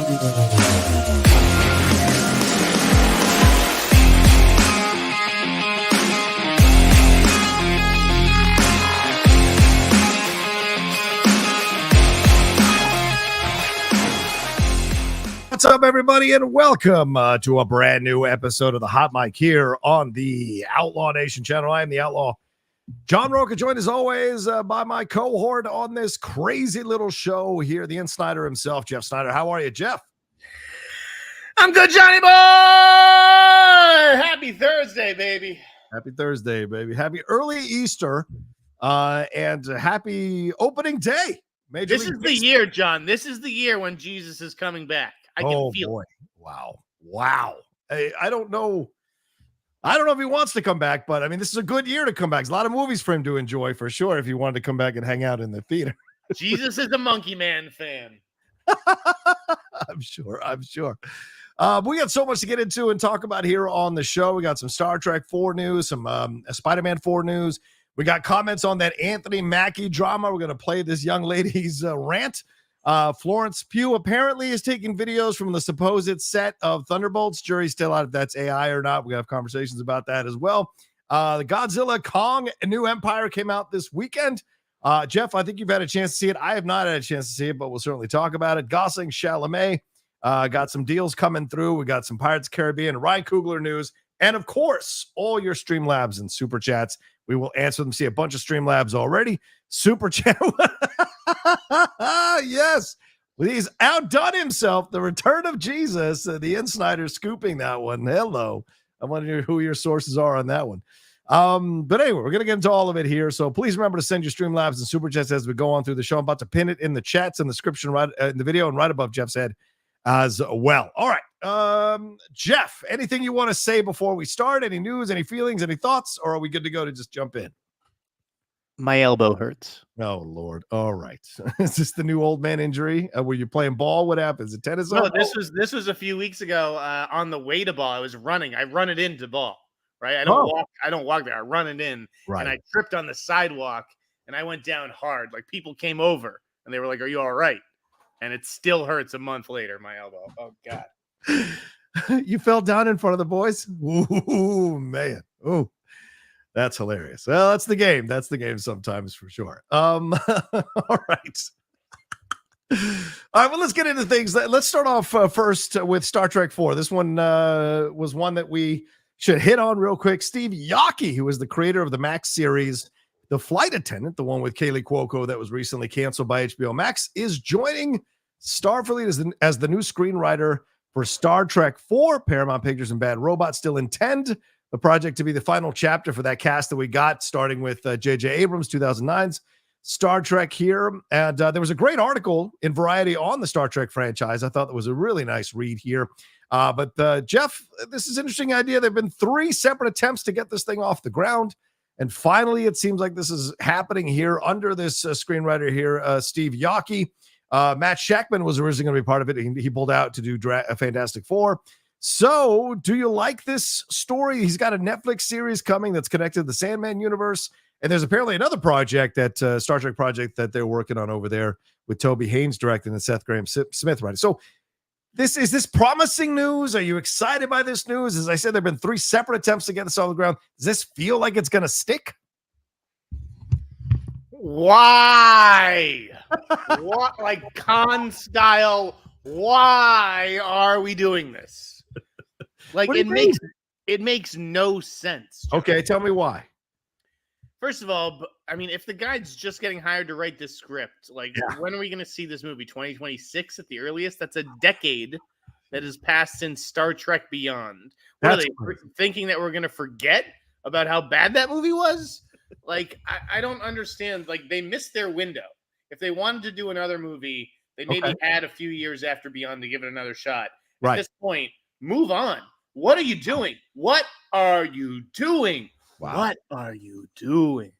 What's up, everybody, and welcome to a brand new episode of the Hot Mic here on the Outlaw Nation channel. I am the Outlaw John Rocha, joined as always by my cohort on this crazy little show here, the Sneider himself, Jeff Sneider. How are you, Jeff? I'm good, Johnny boy. Happy Thursday, baby. Happy Thursday, baby. Happy early Easter, and happy opening day. This is the year, John. This is the year when Jesus is coming back. I can feel it. Wow. Hey, I don't know if he wants to come back, but I mean, this is a good year to come back. There's a lot of movies for him to enjoy, for sure, if he wanted to come back and hang out in the theater. Jesus is a Monkey Man fan. I'm sure. We got so much to get into and talk about here on the show. We got some Star Trek 4 news, some Spider-Man 4 news. We got comments on that Anthony Mackie drama. We're going to play this young lady's rant. Florence Pugh apparently is taking videos from the supposed set of Thunderbolts. Jury's still out if that's AI or not. We have conversations about that as well. The Godzilla Kong A New Empire came out this weekend. Jeff, I think you've had a chance to see it. I have not had a chance to see it, but we'll certainly talk about it. Gosling, Chalamet, got some deals coming through. We got some Pirates of the Caribbean, Ryan Coogler news, and of course, all your Streamlabs and Superchats. We will answer them. See a bunch of Streamlabs already. Superchat. Yes. Well, he's outdone himself. The return of Jesus. The Sneider scooping that one. Hello. I wonder who your sources are on that one. But anyway, we're going to get into all of it here. So please remember to send your Streamlabs and Superchats as we go on through the show. I'm about to pin it in the chats and the description right in the video and right above Jeff's head as well. All right. Jeff, anything you want to say before we start? Any news, any feelings, any thoughts, or are we good to go to just jump in? My elbow hurts. Oh, Lord. All right. Is this the new old man injury? Were you playing ball? What happens? Is it tennis? No, this was a few weeks ago on the way to ball. I was running. I run it into ball, right? I don't walk there. I run it in. Right. And I tripped on the sidewalk and I went down hard. Like people came over and they were like, "Are you all right?" And it still hurts a month later, my elbow. Oh, God. You fell down in front of the boys? Ooh, man. Ooh. That's hilarious. Well, that's the game. That's the game sometimes, for sure. All right. All right, well, let's get into things. Let's start off first with Star Trek 4. This one was one that we should hit on real quick. Steve Yockey, who is the creator of the Max series, The Flight Attendant, the one with Kaylee Cuoco that was recently canceled by HBO Max, is joining Starfleet as the new screenwriter for Star Trek 4. Paramount Pictures and Bad Robot still intend the project to be the final chapter for that cast that we got, starting with J.J. Abrams, 2009's Star Trek here. And there was a great article in Variety on the Star Trek franchise. I thought that was a really nice read here. But Jeff, this is an interesting idea. There have been 3 separate attempts to get this thing off the ground. And finally, it seems like this is happening here under this screenwriter here, Steve Yockey. Matt Shakman was originally going to be part of it. He pulled out to do Fantastic Four. So do you like this story? He's got a Netflix series coming that's connected to the Sandman universe. And there's apparently another project that Star Trek project that they're working on over there with Toby Haynes directing and Seth Grahame-Smith writing. So is this promising news? Are you excited by this news? As I said, there have been 3 separate attempts to get this on the ground. Does this feel like it's going to stick? Why? What, like Khan style? Why are we doing this? Like it makes no sense. John. Okay, tell me why. First of all, I mean, if the guy's just getting hired to write this script, when are we going to see this movie? 2026 at the earliest? That's a decade that has passed since Star Trek Beyond. What are they thinking that we're going to forget about how bad that movie was? Like, I don't understand. Like, they missed their window. If they wanted to do another movie, they maybe had a few years after Beyond to give it another shot. At this point, move on. What are you doing? What are you doing? Wow. What are you doing?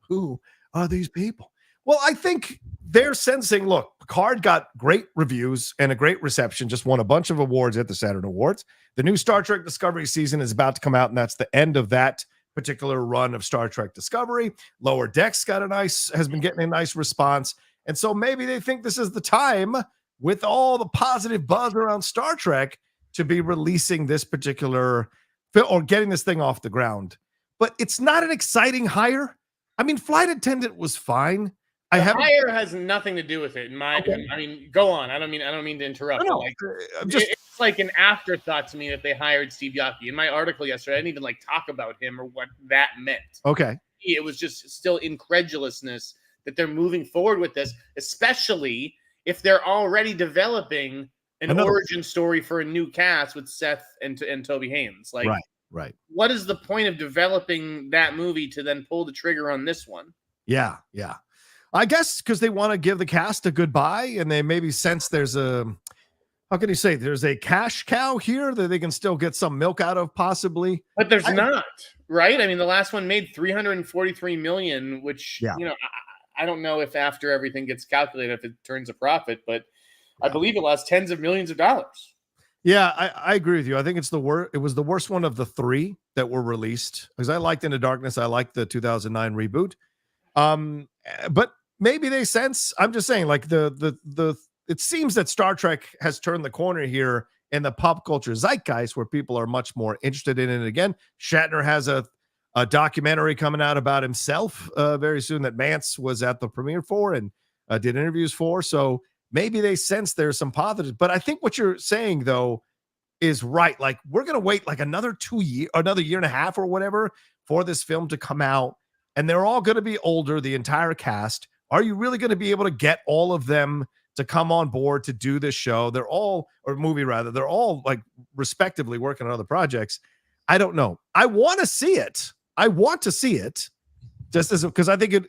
Who are these people? Well, I think they're sensing, look, Picard got great reviews and a great reception, just won a bunch of awards at the Saturn Awards. The new Star Trek Discovery season is about to come out, and that's the end of that particular run of Star Trek Discovery. Lower Decks has been getting a nice response. And so maybe they think this is the time with all the positive buzz around Star Trek to be releasing this particular film or getting this thing off the ground. But it's not an exciting hire. I mean, Flight Attendant was fine. The hire has nothing to do with it. In my opinion. I mean, go on. I don't mean to interrupt. No, like, it's like an afterthought to me that they hired Steve Yockey. In my article yesterday, I didn't even like talk about him or what that meant. Okay. It was just still incredulousness that they're moving forward with this, especially if they're already developing an origin story for a new cast with Seth and Toby Haynes. Like, right. What is the point of developing that movie to then pull the trigger on this one? Yeah. I guess because they want to give the cast a goodbye, and they maybe sense there's a, how can you say, there's a cash cow here that they can still get some milk out of, possibly. But there's not, right? I mean, the last one made $343 million, which I don't know if after everything gets calculated if it turns a profit, but I believe it lost tens of millions of dollars. Yeah, I agree with you. I think it's the worst. It was the worst one of the three that were released, because I liked Into Darkness. I liked the 2009 reboot. But maybe they sense. I'm just saying, like it seems that Star Trek has turned the corner here in the pop culture zeitgeist, where people are much more interested in it again. Shatner has a documentary coming out about himself very soon that Mance was at the premiere for and did interviews for. So maybe they sense there's some positives. But I think what you're saying, though, is right. Like, we're going to wait like another year and a half or whatever for this film to come out. And they're all going to be older, the entire cast. Are you really going to be able to get all of them to come on board to do this show? They're all, or movie rather, they're all like respectively working on other projects. I don't know. I want to see it. Just as, because I think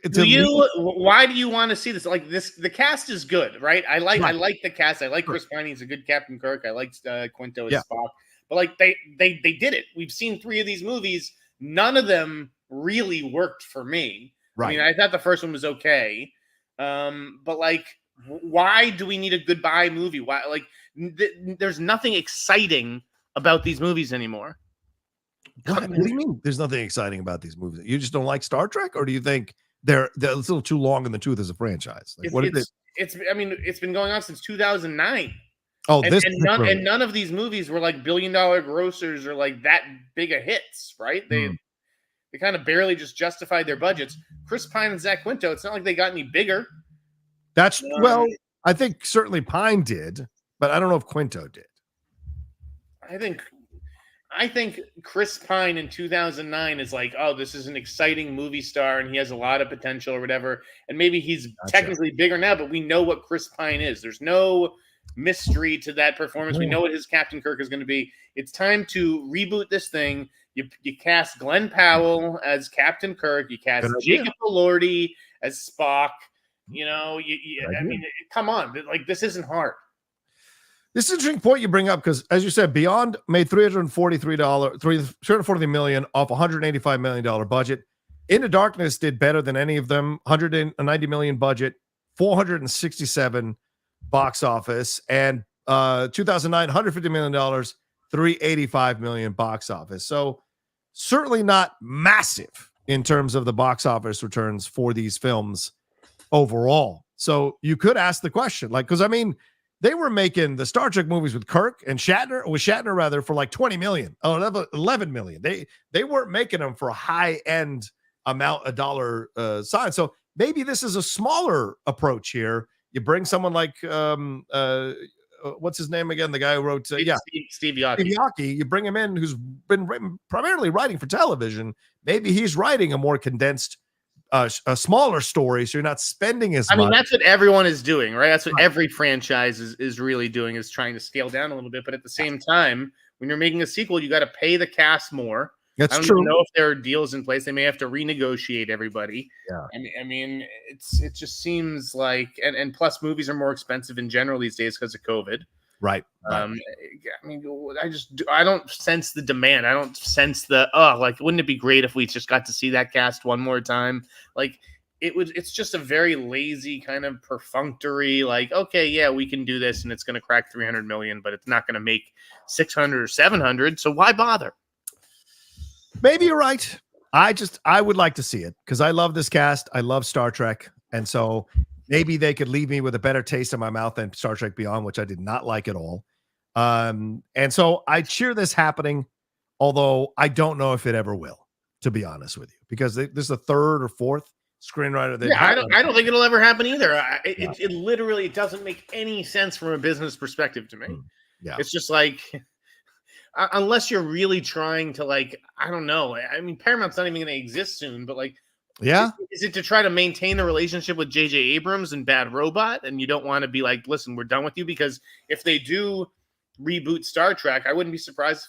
why do you want to see this? Like the cast is good, right? I like the cast. I like Chris Pine. He's a good Captain Kirk. I like Quinto as Spock. But like they did it. We've seen 3 of these movies. None of them really worked for me. Right. I mean, I thought the first one was okay. But like, why do we need a goodbye movie? Why, like, there's nothing exciting about these movies anymore. What do you mean there's nothing exciting about these movies? You just don't like Star Trek, or do you think they're a little too long in the tooth as a franchise? Like, it's been going on since 2009. Oh, and none of these movies were like $1 billion grossers or like that big of hits, right? They kind of barely just justified their budgets. Chris Pine and Zach Quinto, it's not like they got any bigger. That's well, I think certainly Pine did, but I don't know if Quinto did. I think Chris Pine in 2009 is like, oh, this is an exciting movie star and he has a lot of potential or whatever. And maybe he's technically bigger now, but we know what Chris Pine is. There's no mystery to that performance. We know what his Captain Kirk is going to be. It's time to reboot this thing. You cast Glenn Powell as Captain Kirk. You cast Jacob Elordi as Spock. You know, I mean, come on. Like, this isn't hard. This is an interesting point you bring up because, as you said, Beyond made $343 million off $185 million budget. Into Darkness did better than any of them. $190 million budget, $467 box office, and 2009 $150 million, $385 million box office. So certainly not massive in terms of the box office returns for these films overall. So you could ask the question, like, because I mean, they were making the Star Trek movies with Kirk and Shatner for like 20 million, 11 million. They weren't making them for a high end amount of dollar sign. So maybe this is a smaller approach here. You bring someone like what's his name again? The guy who wrote Steve Yockey. Steve Yockey. You bring him in, who's been primarily writing for television. Maybe he's writing a more condensed, a smaller story, so you're not spending as much. I mean, that's what everyone is doing, right? That's what every franchise is really doing, is trying to scale down a little bit. But at the same time, when you're making a sequel, you got to pay the cast more. That's I don't true. even know if there are deals in place. They may have to renegotiate everybody. Yeah. I mean, it just seems like, and plus movies are more expensive in general these days because of COVID. Right. I mean, I don't sense the demand. I don't sense like, wouldn't it be great if we just got to see that cast one more time? Like, it's just a very lazy kind of perfunctory, like, okay, yeah, we can do this and it's going to crack 300 million, but it's not going to make 600 or 700. So why bother? Maybe you're right. I would like to see it because I love this cast. I love Star Trek. And so maybe they could leave me with a better taste in my mouth than Star Trek Beyond, which I did not like at all. And so I cheer this happening, although I don't know if it ever will, to be honest with you, because this is the third or fourth screenwriter. I don't think it'll ever happen either. It literally doesn't make any sense from a business perspective to me. Yeah, it's just like, unless you're really trying to, like, I don't know. I mean, Paramount's not even going to exist soon, but like, yeah, is it to try to maintain the relationship with J.J. Abrams and Bad Robot, and you don't want to be like, listen, we're done with you? Because if they do reboot Star Trek, I wouldn't be surprised.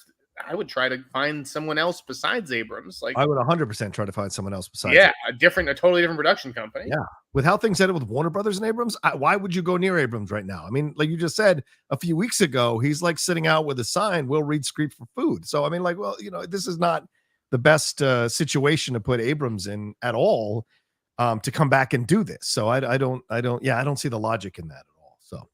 I would try to find someone else besides Abrams. Like, I would 100% try to find someone else besides. Yeah, a totally different production company. Yeah, with how things ended with Warner Brothers and Abrams, why would you go near Abrams right now? I mean, like you just said a few weeks ago, he's like sitting out with a sign, "We'll read script for food." So I mean, like, well, this is not the best situation to put Abrams in at all, to come back and do this. So I don't see the logic in that at all. So.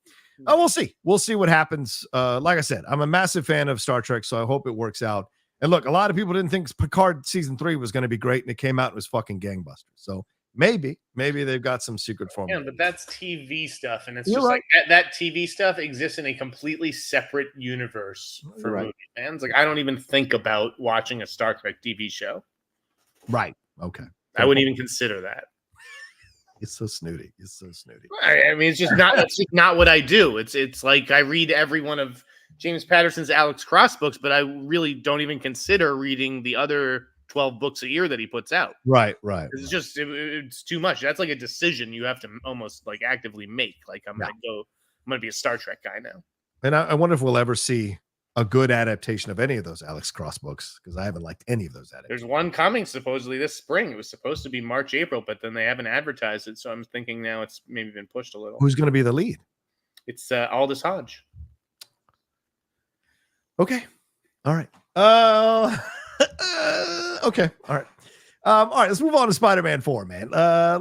We'll see. We'll see what happens. Like I said, I'm a massive fan of Star Trek, so I hope it works out. And look, a lot of people didn't think Picard season 3 was going to be great, and it came out and was fucking gangbusters. So maybe they've got some secret formula. Yeah, but that's TV stuff, and it's just right. Like that TV stuff exists in a completely separate universe for movie fans. Like, I don't even think about watching a Star Trek TV show. Right. Okay. I wouldn't even consider that. It's so snooty. I mean, it's just not. That's just not what I do. It's like I read every one of James Patterson's Alex Cross books, but I really don't even consider reading the other 12 books a year that he puts out. Right. It's just it's too much. That's like a decision you have to almost like actively make. Like, I'm gonna be a Star Trek guy now. And I wonder if we'll ever see a good adaptation of any of those Alex Cross books, because I haven't liked any of those adaptations. There's one coming supposedly this spring. It was supposed to be March, April, but then they haven't advertised it. So I'm thinking now it's maybe been pushed a little. Who's going to be the lead? It's Aldous Hodge. Okay. All right. Okay. All right. All right. Let's move on to Spider-Man 4, man.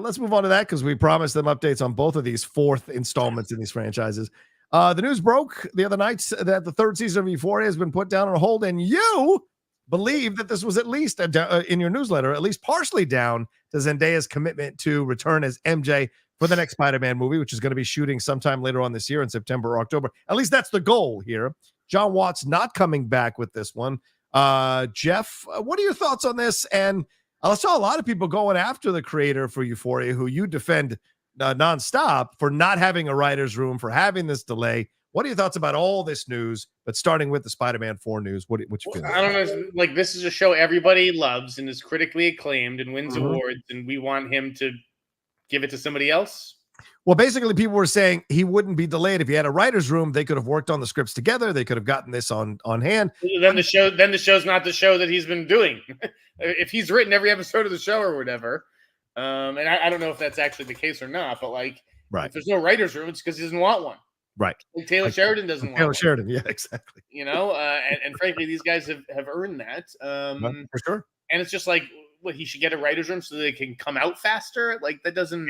Let's move on to that, because we promised them updates on both of these fourth installments in these franchises. The news broke the other night that the third season of Euphoria has been put down on hold, and you believe that this was at least in your newsletter, at least partially down to Zendaya's commitment to return as MJ for the next Spider-Man movie, which is going to be shooting sometime later on this year in September or October. At least that's the goal here. John Watts not coming back with this one. Jeff, what are your thoughts on this? And I saw a lot of people going after the creator for Euphoria, who you defend nonstop, for not having a writer's room, for having this delay. What are your thoughts about all this news? But starting with the Spider-Man 4 news, what you feel? I don't know. Like, this is a show everybody loves and is critically acclaimed and wins awards, and we want him to give it to somebody else. Well, basically, people were saying he wouldn't be delayed if he had a writer's room. They could have worked on the scripts together. They could have gotten this on hand. Then the show's not the show that he's been doing. If he's written every episode of the show or whatever. And I don't know if that's actually the case or not, but like, if there's no writer's room, it's because he doesn't want one. Right. Like Taylor Sheridan doesn't want Taylor Sheridan. Yeah, exactly. And frankly, these guys have earned that. For sure. And it's just like, he should get a writer's room so they can come out faster. Like, that doesn't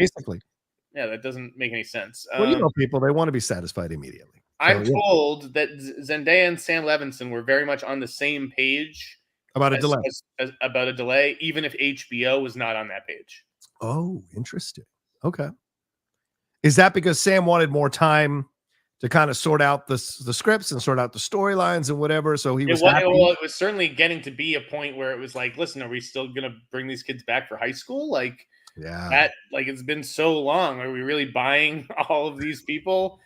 that doesn't make any sense. Well, people, they want to be satisfied immediately. I'm told that Zendaya and Sam Levinson were very much on the same page about a delay. About a delay, even if HBO was not on that page. Oh, interesting. Okay. Is that because Sam wanted more time to kind of sort out the scripts and sort out the storylines and whatever? So he was happy? Well, it was certainly getting to be a point where it was like, listen, are we still going to bring these kids back for high school? Like, it's been so long. Are we really buying all of these people?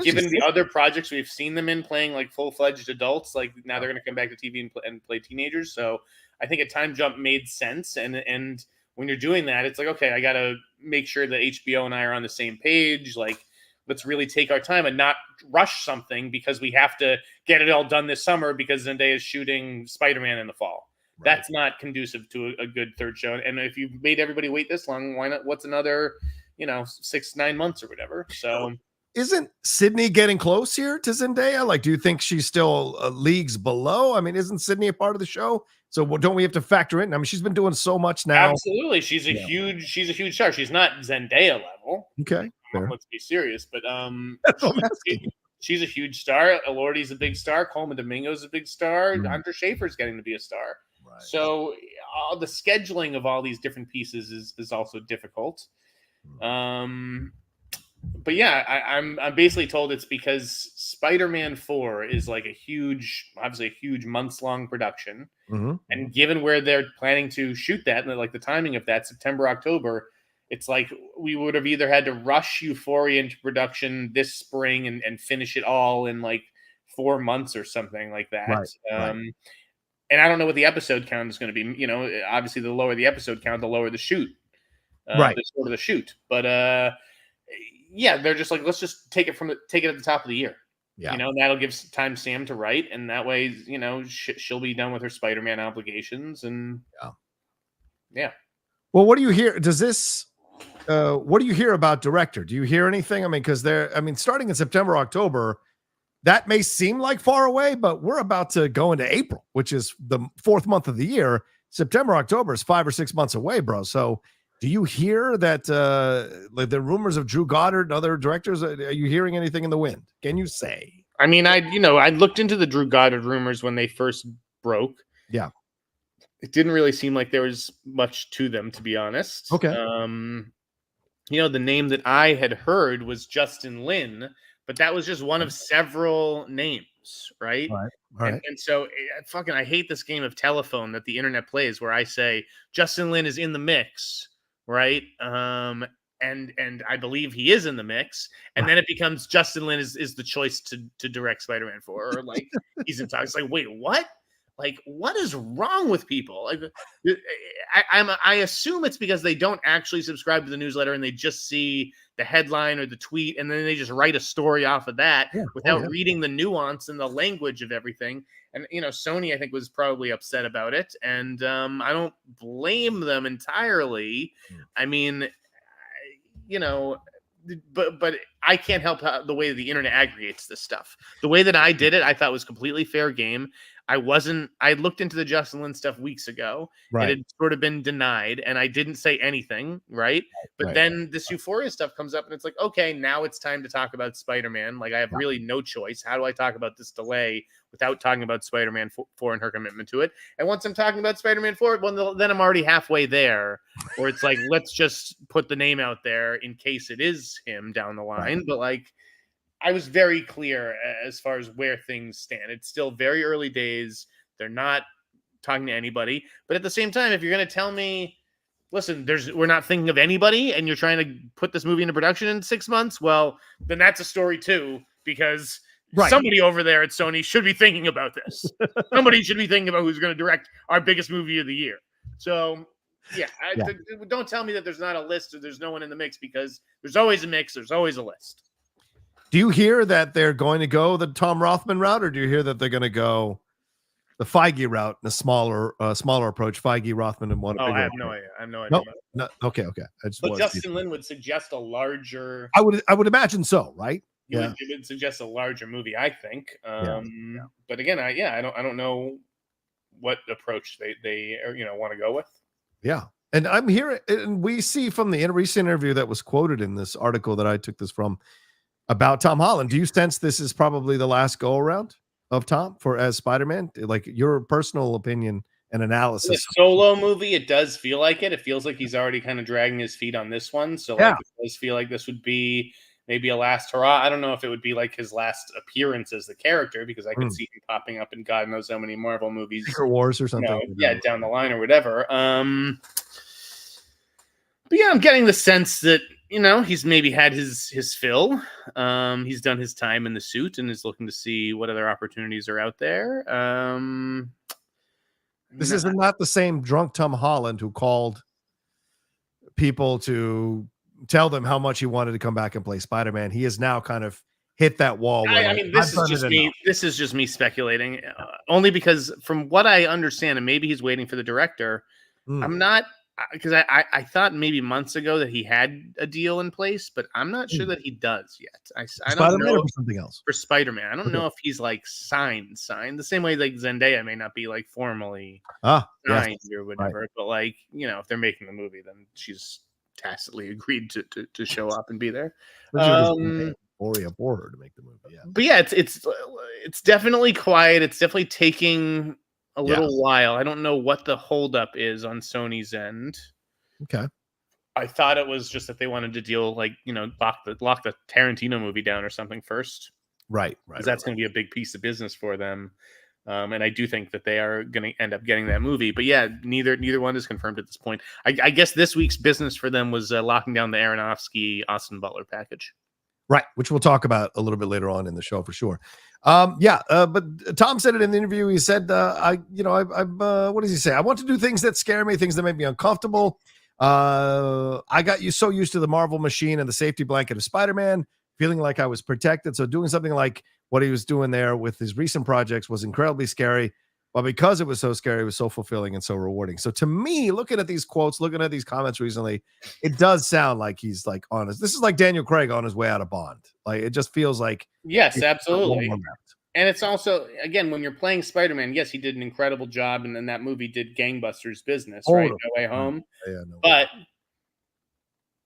Given the other projects we've seen them in, playing like full-fledged adults, like now they're going to come back to TV and play teenagers. So I think a time jump made sense. And when you're doing that, it's like, okay, I got to make sure that HBO and I are on the same page. Like, let's really take our time and not rush something because we have to get it all done this summer because Zendaya is shooting Spider-Man in the fall. Right. That's not conducive to a good third show. And if you've made everybody wait this long, why not? What's another, 6-9 months or whatever? So isn't Sydney getting close here to Zendaya? Like, do you think she's still leagues below? I mean, isn't Sydney a part of the show? So don't we have to factor in? I mean, she's been doing so much now. Absolutely. She's a huge star. She's not Zendaya level. Okay. Fair. Let's be serious. But that's she's a huge star. Elordi's a big star. Coleman Domingo's a big star. Hunter Schafer's getting to be a star. Right. So the scheduling of all these different pieces is also difficult. But yeah, I'm basically told it's because Spider-Man 4 is like obviously a huge months-long production. And given where they're planning to shoot that, and like the timing of that, September, October, it's like we would have either had to rush Euphoria into production this spring and finish it all in like 4 months or something like that. Right. And I don't know what the episode count is going to be. Obviously, the lower the episode count, the lower the shoot. Right. The shorter the shoot. But yeah, they're just like, let's just take it at the top of the year. Yeah. That'll give time Sam to write, and that way, she'll be done with her Spider-Man obligations, and yeah. Well, what do you hear? What do you hear about director? Do you hear anything? I mean, because starting in September, October, that may seem like far away, but we're about to go into April, which is the 4th month of the year. September, October is 5 or 6 months away, bro. So do you hear that like the rumors of Drew Goddard and other directors? Are you hearing anything in the wind? Can you say? I mean, I looked into the Drew Goddard rumors when they first broke. Yeah. It didn't really seem like there was much to them, to be honest. Okay. The name that I had heard was Justin Lin, but that was just one of several names, right? All right. And so I hate this game of telephone that the internet plays where I say Justin Lin is in the mix, right? And I believe he is in the mix, and then it becomes Justin Lin is the choice to direct Spider-Man 4, or like he's in talks. It's like, wait, what? Like, what is wrong with people? Like, I assume it's because they don't actually subscribe to the newsletter and they just see the headline or the tweet, and then they just write a story off of that without reading the nuance and the language of everything. And Sony, I think, was probably upset about it, and I don't blame them entirely. I mean, but I can't help the way the internet aggregates this stuff. The way that I did it, I thought was completely fair game. I looked into the Justin Lin stuff weeks ago. Right. It had sort of been denied, and I didn't say anything, right? But then this Euphoria stuff comes up, and it's like, okay, now it's time to talk about Spider-Man. Like, I have really no choice. How do I talk about this delay without talking about Spider-Man 4 and her commitment to it? And once I'm talking about Spider-Man 4, well, then I'm already halfway there, where it's like, let's just put the name out there in case it is him down the line. But like, I was very clear as far as where things stand. It's still very early days. They're not talking to anybody. But at the same time, if you're going to tell me, listen, we're not thinking of anybody, and you're trying to put this movie into production in 6 months, well, then that's a story too, because somebody over there at Sony should be thinking about this. Somebody should be thinking about who's going to direct our biggest movie of the year. So, don't tell me that there's not a list or there's no one in the mix, because there's always a mix. There's always a list. Do you hear that they're going to go the Tom Rothman route, or do you hear that they're going to go the Feige route, the smaller approach? Feige, Rothman, and one. Oh, I have no idea. I have no idea. No, okay. But Justin Lin would suggest a larger. I would imagine so, right? It would suggest a larger movie, I think. But again, I don't know what approach they want to go with. Yeah, and I'm here, and we see from the recent interview that was quoted in this article that I took this from, about Tom Holland. Do you sense this is probably the last go around of Tom as Spider-Man? Like, your personal opinion and analysis. The solo movie, it does feel like it. It feels like he's already kind of dragging his feet on this one. So it does feel like this would be maybe a last hurrah. I don't know if it would be like his last appearance as the character, because I could see him popping up in God knows how many Marvel movies. Secret Wars or something. Down the line or whatever. But yeah, I'm getting the sense that, he's maybe had his fill. He's done his time in the suit and is looking to see what other opportunities are out there. This is not the same drunk Tom Holland who called people to tell them how much he wanted to come back and play Spider-Man. He has now kind of hit that wall. This is just me speculating, only because from what I understand, and maybe he's waiting for the director. I'm not, because I thought maybe months ago that he had a deal in place, but I'm not sure that he does yet. I don't know, or something else for Spider-Man. I don't know if he's like signed the same way like Zendaya may not be like formally signed or whatever. But like, if they're making the movie, then she's tacitly agreed to show up and be there. Euphoria for her to make the movie. Yeah. But yeah, it's definitely quiet. It's definitely taking a little while. I don't know what the holdup is on Sony's end. Okay. I thought it was just that they wanted to deal lock the Tarantino movie down or something first. Right. Because that's going to be a big piece of business for them. And I do think that they are going to end up getting that movie. But yeah, neither one is confirmed at this point. I guess this week's business for them was locking down the Aronofsky Austin Butler package. Right, which we'll talk about a little bit later on in the show for sure. But Tom said it in the interview. He said, what does he say? I want to do things that scare me, things that make me uncomfortable. I got so used to the Marvel machine and the safety blanket of Spider-Man, feeling like I was protected. So doing something like what he was doing there with his recent projects was incredibly scary. But because it was so scary, it was so fulfilling and so rewarding. So to me, looking at these quotes, looking at these comments recently, it does sound like he's like honest. This is like Daniel Craig on his way out of Bond. Like it just feels like yes, absolutely. And it's also, again, when you're playing Spider-Man, yes, he did an incredible job, and then that movie did gangbusters business, right? No Way Home. But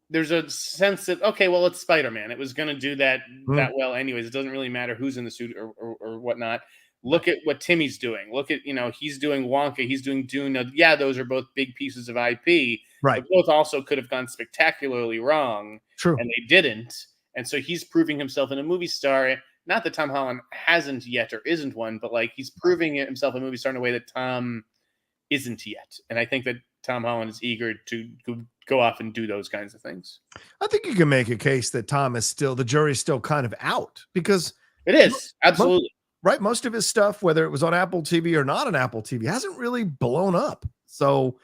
there's a sense that, okay, well, it's Spider-Man. It was going to do that well anyways. It doesn't really matter who's in the suit or whatnot. Look at what Timmy's doing. Look at, he's doing Wonka. He's doing Dune. Now, yeah, those are both big pieces of IP. Right. But both also could have gone spectacularly wrong. True. And they didn't. And so he's proving himself in a movie star. Not that Tom Holland hasn't yet or isn't one, but like he's proving himself a movie star in a way that Tom isn't yet. And I think that Tom Holland is eager to go off and do those kinds of things. I think you can make a case that Tom is still, the jury's still kind of out because it is absolutely right. Most of his stuff, whether it was on Apple TV or not on Apple TV, hasn't really blown up. So,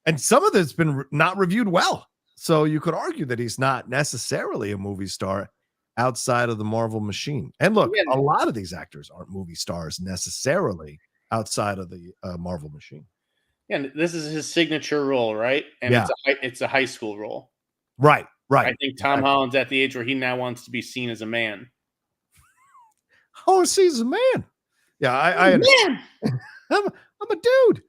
and some of it's been not reviewed well. So you could argue that he's not necessarily a movie star outside of the Marvel machine. And look, a lot of these actors aren't movie stars necessarily outside of the Marvel machine. And this is his signature role, right? And it's a high school role. Right. I think Tom Holland's at the age where he now wants to be seen as a man. Oh, he's a man. Yeah, I man. I'm a dude.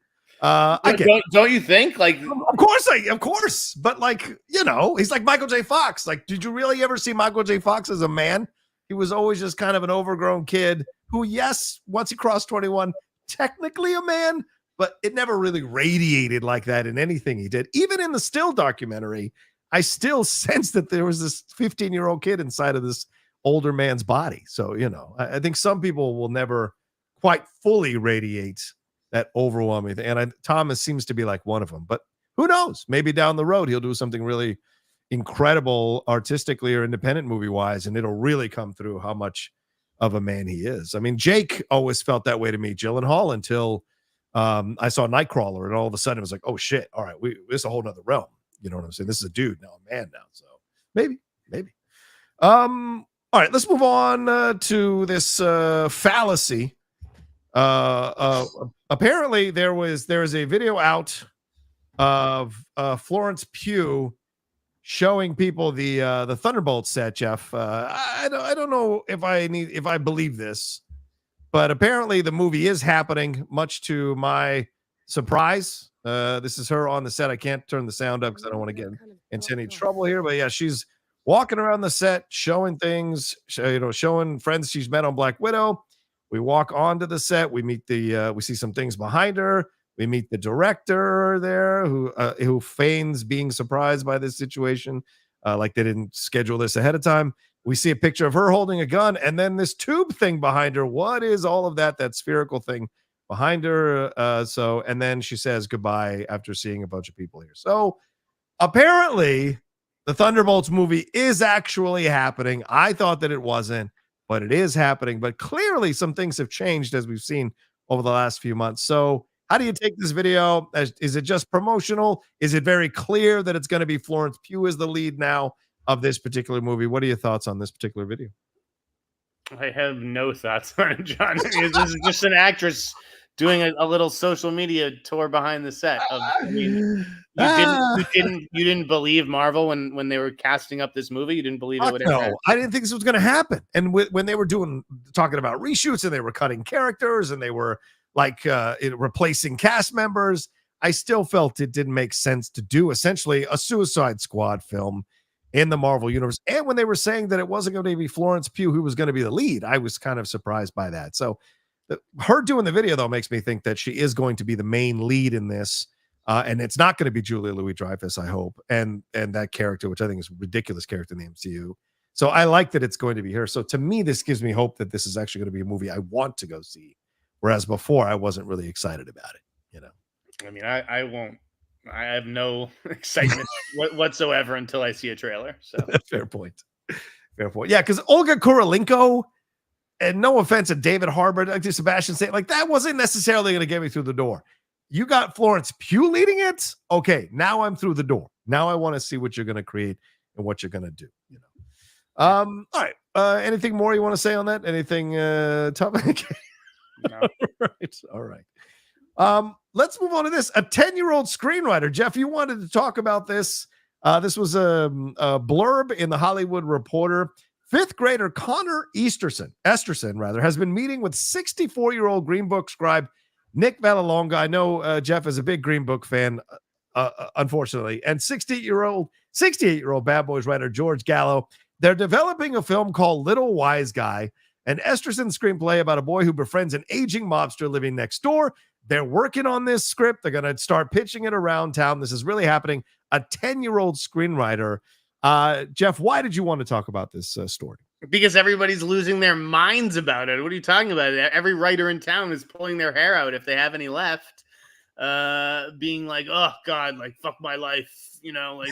Don't you think? Like, of course. But like, he's like Michael J. Fox. Like, did you really ever see Michael J. Fox as a man? He was always just kind of an overgrown kid who, yes, once he crossed 21, technically a man, but it never really radiated like that in anything he did. Even in the Still documentary, I still sense that there was this 15-year-old kid inside of this older man's body. So, I think some people will never quite fully radiate that overwhelming thing. And Thomas seems to be like one of them, but who knows? Maybe down the road, he'll do something really incredible artistically or independent movie wise. And it'll really come through how much of a man he is. I mean, Jake always felt that way to me, Gyllenhaal, until I saw Nightcrawler. And all of a sudden it was like, oh shit. All right. This is a whole nother realm. You know what I'm saying? This is a dude now, a man now. So maybe. All right, let's move on to this fallacy. Apparently there is a video out of Florence Pugh showing people the Thunderbolts set, Jeff. I don't know if I believe this, but apparently the movie is happening, much to my surprise. This is her on the set. I can't turn the sound up because I don't want to get into any trouble here, but yeah, she's walking around the set, showing things, showing friends she's met on Black Widow. We walk onto the set. We meet we see some things behind her. We meet the director there who feigns being surprised by this situation, like they didn't schedule this ahead of time. We see a picture of her holding a gun, and then this tube thing behind her. What is all of that? That spherical thing behind her. And then she says goodbye after seeing a bunch of people here. So apparently the Thunderbolts movie is actually happening. I thought that it wasn't, but it is happening. But clearly some things have changed as we've seen over the last few months. So how do you take this video? Is it just promotional? Is it very clear that it's going to be Florence Pugh as the lead now of this particular movie? What are your thoughts on this particular video? I have no thoughts on it, John. This is just an actress doing a little social media tour behind the set. You didn't believe Marvel when they were casting up this movie. You didn't believe it would ever happen. I didn't think this was going to happen. And when they were talking about reshoots and they were cutting characters and they were like replacing cast members, I still felt it didn't make sense to do essentially a Suicide Squad film in the Marvel universe. And when they were saying that it wasn't going to be Florence Pugh who was going to be the lead, I was kind of surprised by that. So her doing the video, though, makes me think that she is going to be the main lead in this. and it's not going to be Julia Louis-Dreyfus, I hope, and that character, which I think is a ridiculous character in the MCU. So I like that it's going to be her. So to me, this gives me hope that this is actually going to be a movie I want to go see, whereas before I wasn't really excited about it. I mean, I won't. I have no excitement whatsoever until I see a trailer. So Fair point. Yeah, because Olga Kurylenko, and no offense to David Harbour, like Sebastian Stan, like that wasn't necessarily going to get me through the door. You got Florence Pugh leading it. Okay, now I'm through the door. Now I want to see what you're going to create and what you're going to do. All right. Anything more you want to say on that? Anything topic? no. All right. Let's move on to this. A 10-year-old screenwriter. Jeff, you wanted to talk about this. This was a blurb in the Hollywood Reporter. Fifth grader Connor Esterson has been meeting with 64-year-old Green Book scribe Nick Vallelonga. I know Jeff is a big Green Book fan, unfortunately, and 68-year-old Bad Boys writer George Gallo. They're developing a film called Little Wise Guy, an Esterson screenplay about a boy who befriends an aging mobster living next door. They're working on this script. They're going to start pitching it around town. This is really happening. A 10-year-old screenwriter. Jeff, why did you want to talk about this story? Because everybody's losing their minds about it. What are you talking about? Every writer in town is pulling their hair out if they have any left. Being like, oh God, like fuck my life, like.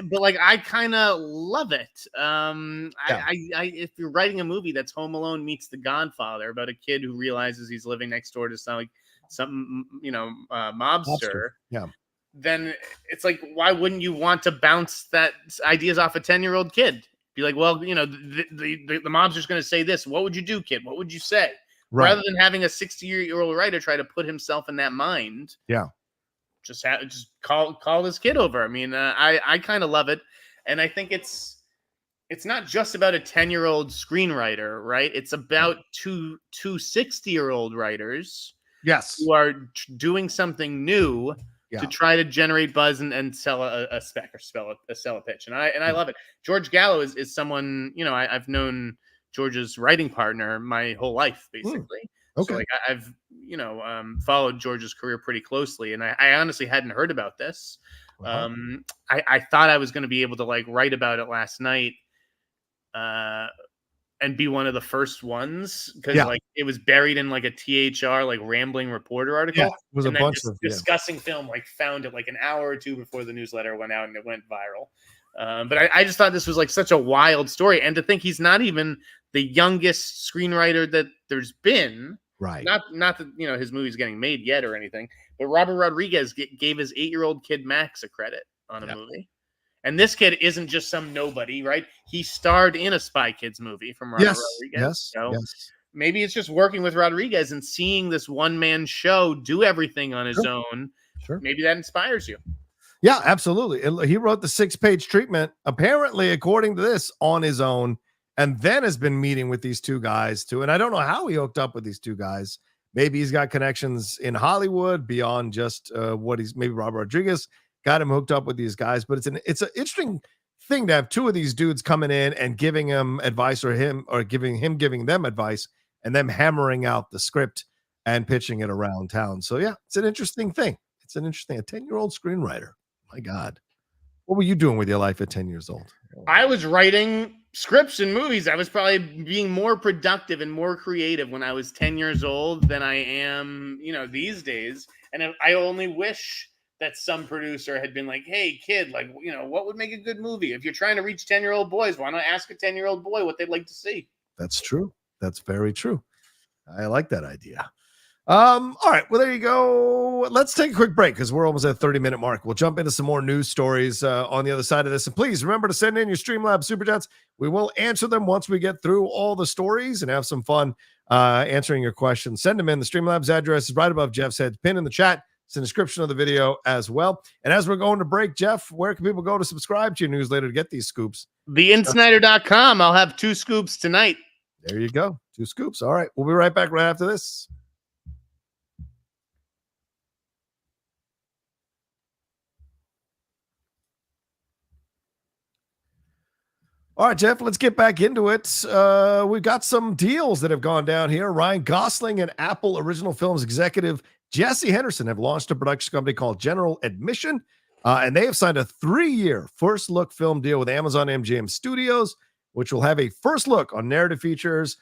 But like, I kind of love it. If you're writing a movie that's Home Alone meets The Godfather about a kid who realizes he's living next door to some mobster, then it's like, why wouldn't you want to bounce that ideas off a 10-year-old kid? Be like, well, the mobster's going to say this. What would you do, kid? What would you say? Right. Rather than having a 60-year-old writer try to put himself in that mind. Yeah. Just call this kid over. I mean, I kind of love it, and I think it's not just about a 10-year-old screenwriter, right? It's about two 60-year-old writers, yes, who are doing something new to try to generate buzz and sell a spec or sell a pitch, and I love it. George Gallo is someone I've known George's writing partner my whole life, basically. Okay. So like I've followed George's career pretty closely, and I honestly hadn't heard about this. I thought I was going to be able to like write about it last night, and be one of the first ones because like it was buried in like a THR like Rambling Reporter article. Yeah, it was a bunch of discussing film. Like found it like an hour or two before the newsletter went out, and it went viral. But I just thought this was like such a wild story, and to think he's not even the youngest screenwriter that there's been. Right. Not that his movie's getting made yet or anything, but Robert Rodriguez gave his 8-year-old kid Max a credit on a movie. And this kid isn't just some nobody, right? He starred in a Spy Kids movie from Robert Rodriguez. Maybe it's just working with Rodriguez and seeing this one-man show do everything on his own. Sure. Maybe that inspires you. Yeah, absolutely. He wrote the 6-page treatment, apparently, according to this, on his own. And then has been meeting with these two guys too. And I don't know how he hooked up with these two guys. Maybe he's got connections in Hollywood beyond just maybe Robert Rodriguez got him hooked up with these guys. But it's an interesting thing to have two of these dudes coming in and giving him advice or giving them advice and them hammering out the script and pitching it around town. So yeah, it's an interesting thing. A 10-year-old screenwriter. My God. What were you doing with your life at 10 years old? I was writing scripts and movies. I was probably being more productive and more creative when I was 10 years old than I am, these days. And I only wish that some producer had been like, hey, kid, like, what would make a good movie? If you're trying to reach 10-year-old boys, why not ask a 10-year-old boy what they'd like to see? That's true. That's very true. I like that idea. All right. Well, there you go. Let's take a quick break because we're almost at the 30-minute mark. We'll jump into some more news stories on the other side of this. And please remember to send in your Streamlabs Superchats. We will answer them once we get through all the stories and have some fun answering your questions. Send them in. The Streamlabs address is right above Jeff's head. Pin in the chat. It's in the description of the video as well. And as we're going to break, Jeff, where can people go to subscribe to your newsletter to get these scoops? TheInsnider.com. I'll have 2 scoops tonight. There you go. 2 scoops. All right. We'll be right back right after this. All right, Jeff, let's get back into it. We've got some deals that have gone down here. Ryan Gosling and Apple Original Films executive Jesse Henderson have launched a production company called General Admission, and they have signed a 3-year first look film deal with Amazon MGM Studios, which will have a first look on narrative features,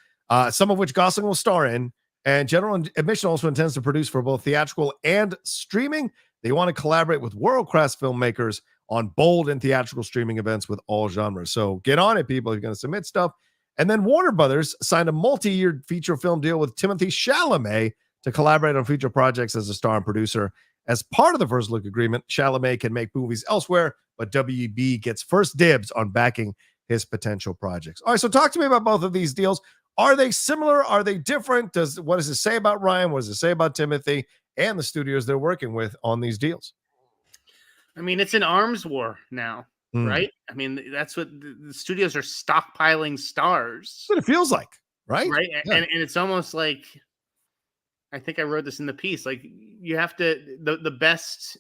some of which Gosling will star in. And General Admission also intends to produce for both theatrical and streaming. They want to collaborate with world-class filmmakers on bold and theatrical streaming events with all genres. So get on it, people. You're going to submit stuff. And then Warner Brothers signed a multi-year feature film deal with Timothée Chalamet to collaborate on future projects as a star and producer. As part of the first look agreement, Chalamet can make movies elsewhere, but WB gets first dibs on backing his potential projects. All right, so talk to me about both of these deals. Are they similar? Are they different? What does it say about Ryan? What does it say about Timothée and the studios they're working with on these deals? I mean, it's an arms war now, right? I mean, that's what the studios are stockpiling stars. That's what it feels like, right? Right. Yeah. And it's almost like, I think I wrote this in the piece, like you have to, the best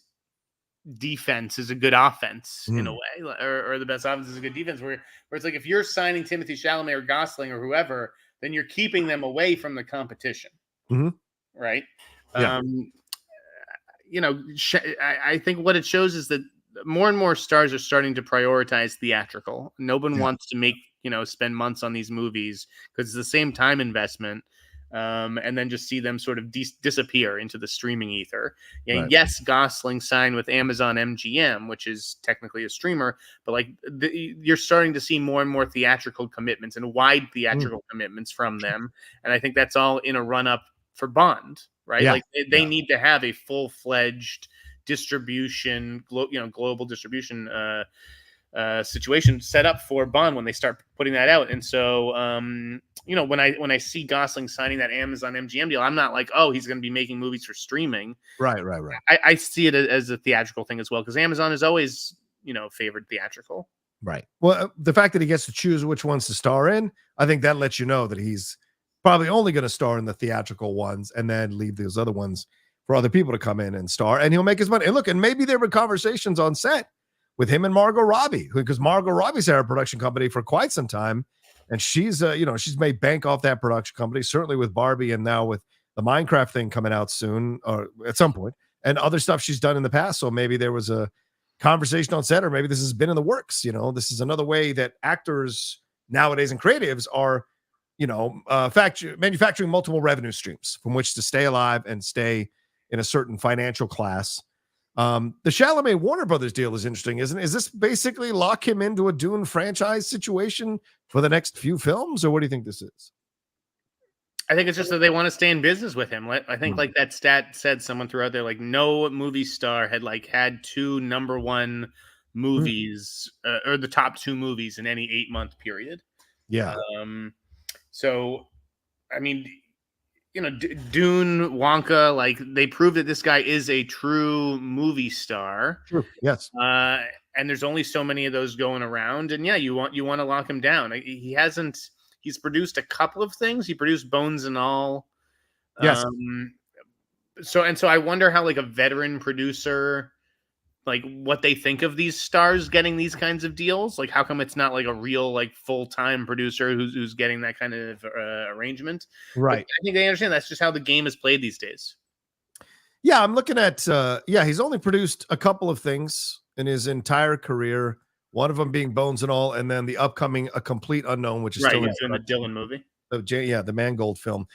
defense is a good offense in a way, or the best offense is a good defense, where it's like, if you're signing Timothée Chalamet or Gosling or whoever, then you're keeping them away from the competition. Right. Yeah. I think what it shows is that more and more stars are starting to prioritize theatrical. No one wants to make, spend months on these movies because it's the same time investment. And then just see them sort of disappear into the streaming ether. Yeah, right. Yes, Gosling signed with Amazon MGM, which is technically a streamer, but like you're starting to see more and more theatrical commitments and wide theatrical commitments from them. And I think that's all in a run up for Bond, right? Yeah. Like they need to have a full-fledged distribution, global distribution situation set up for Bond when they start putting that out. And so, when I see Gosling signing that Amazon MGM deal, I'm not like, oh, he's going to be making movies for streaming. Right. I see it as a theatrical thing as well, because Amazon is always, favored theatrical. Right. Well, the fact that he gets to choose which ones to star in, I think that lets you know that he's probably only going to star in the theatrical ones and then leave those other ones for other people to come in and star, and he'll make his money. And look, and maybe there were conversations on set with him and Margot Robbie, because Margot Robbie's had a production company for quite some time, and she's she's made bank off that production company, certainly with Barbie and now with the Minecraft thing coming out soon or at some point, and other stuff she's done in the past. So maybe there was a conversation on set, or maybe this has been in the works. This is another way that actors nowadays and creatives are, manufacturing multiple revenue streams from which to stay alive and stay in a certain financial class. The Chalamet Warner Brothers deal is interesting, isn't it? Is this basically lock him into a Dune franchise situation for the next few films, or what do you think this is? I think it's just that they want to stay in business with him. I think like that stat said, someone threw out there, like no movie star had 2 number 1 movies or the top 2 movies in any 8-month period. Yeah. So, I mean, Dune, Wonka, like they prove that this guy is a true movie star. True. Yes. And there's only so many of those going around. And yeah, you want to lock him down. He's produced a couple of things. He produced Bones and All. Yes. So I wonder how like a veteran producer, like what they think of these stars getting these kinds of deals. Like how come it's not like a real like full-time producer who's getting that kind of arrangement? Right. But I think they understand that's just how the game is played these days. Yeah, I'm looking at he's only produced a couple of things in his entire career. One of them being Bones and All, and then the upcoming A Complete Unknown, which is still in the Dylan movie. The Mangold film.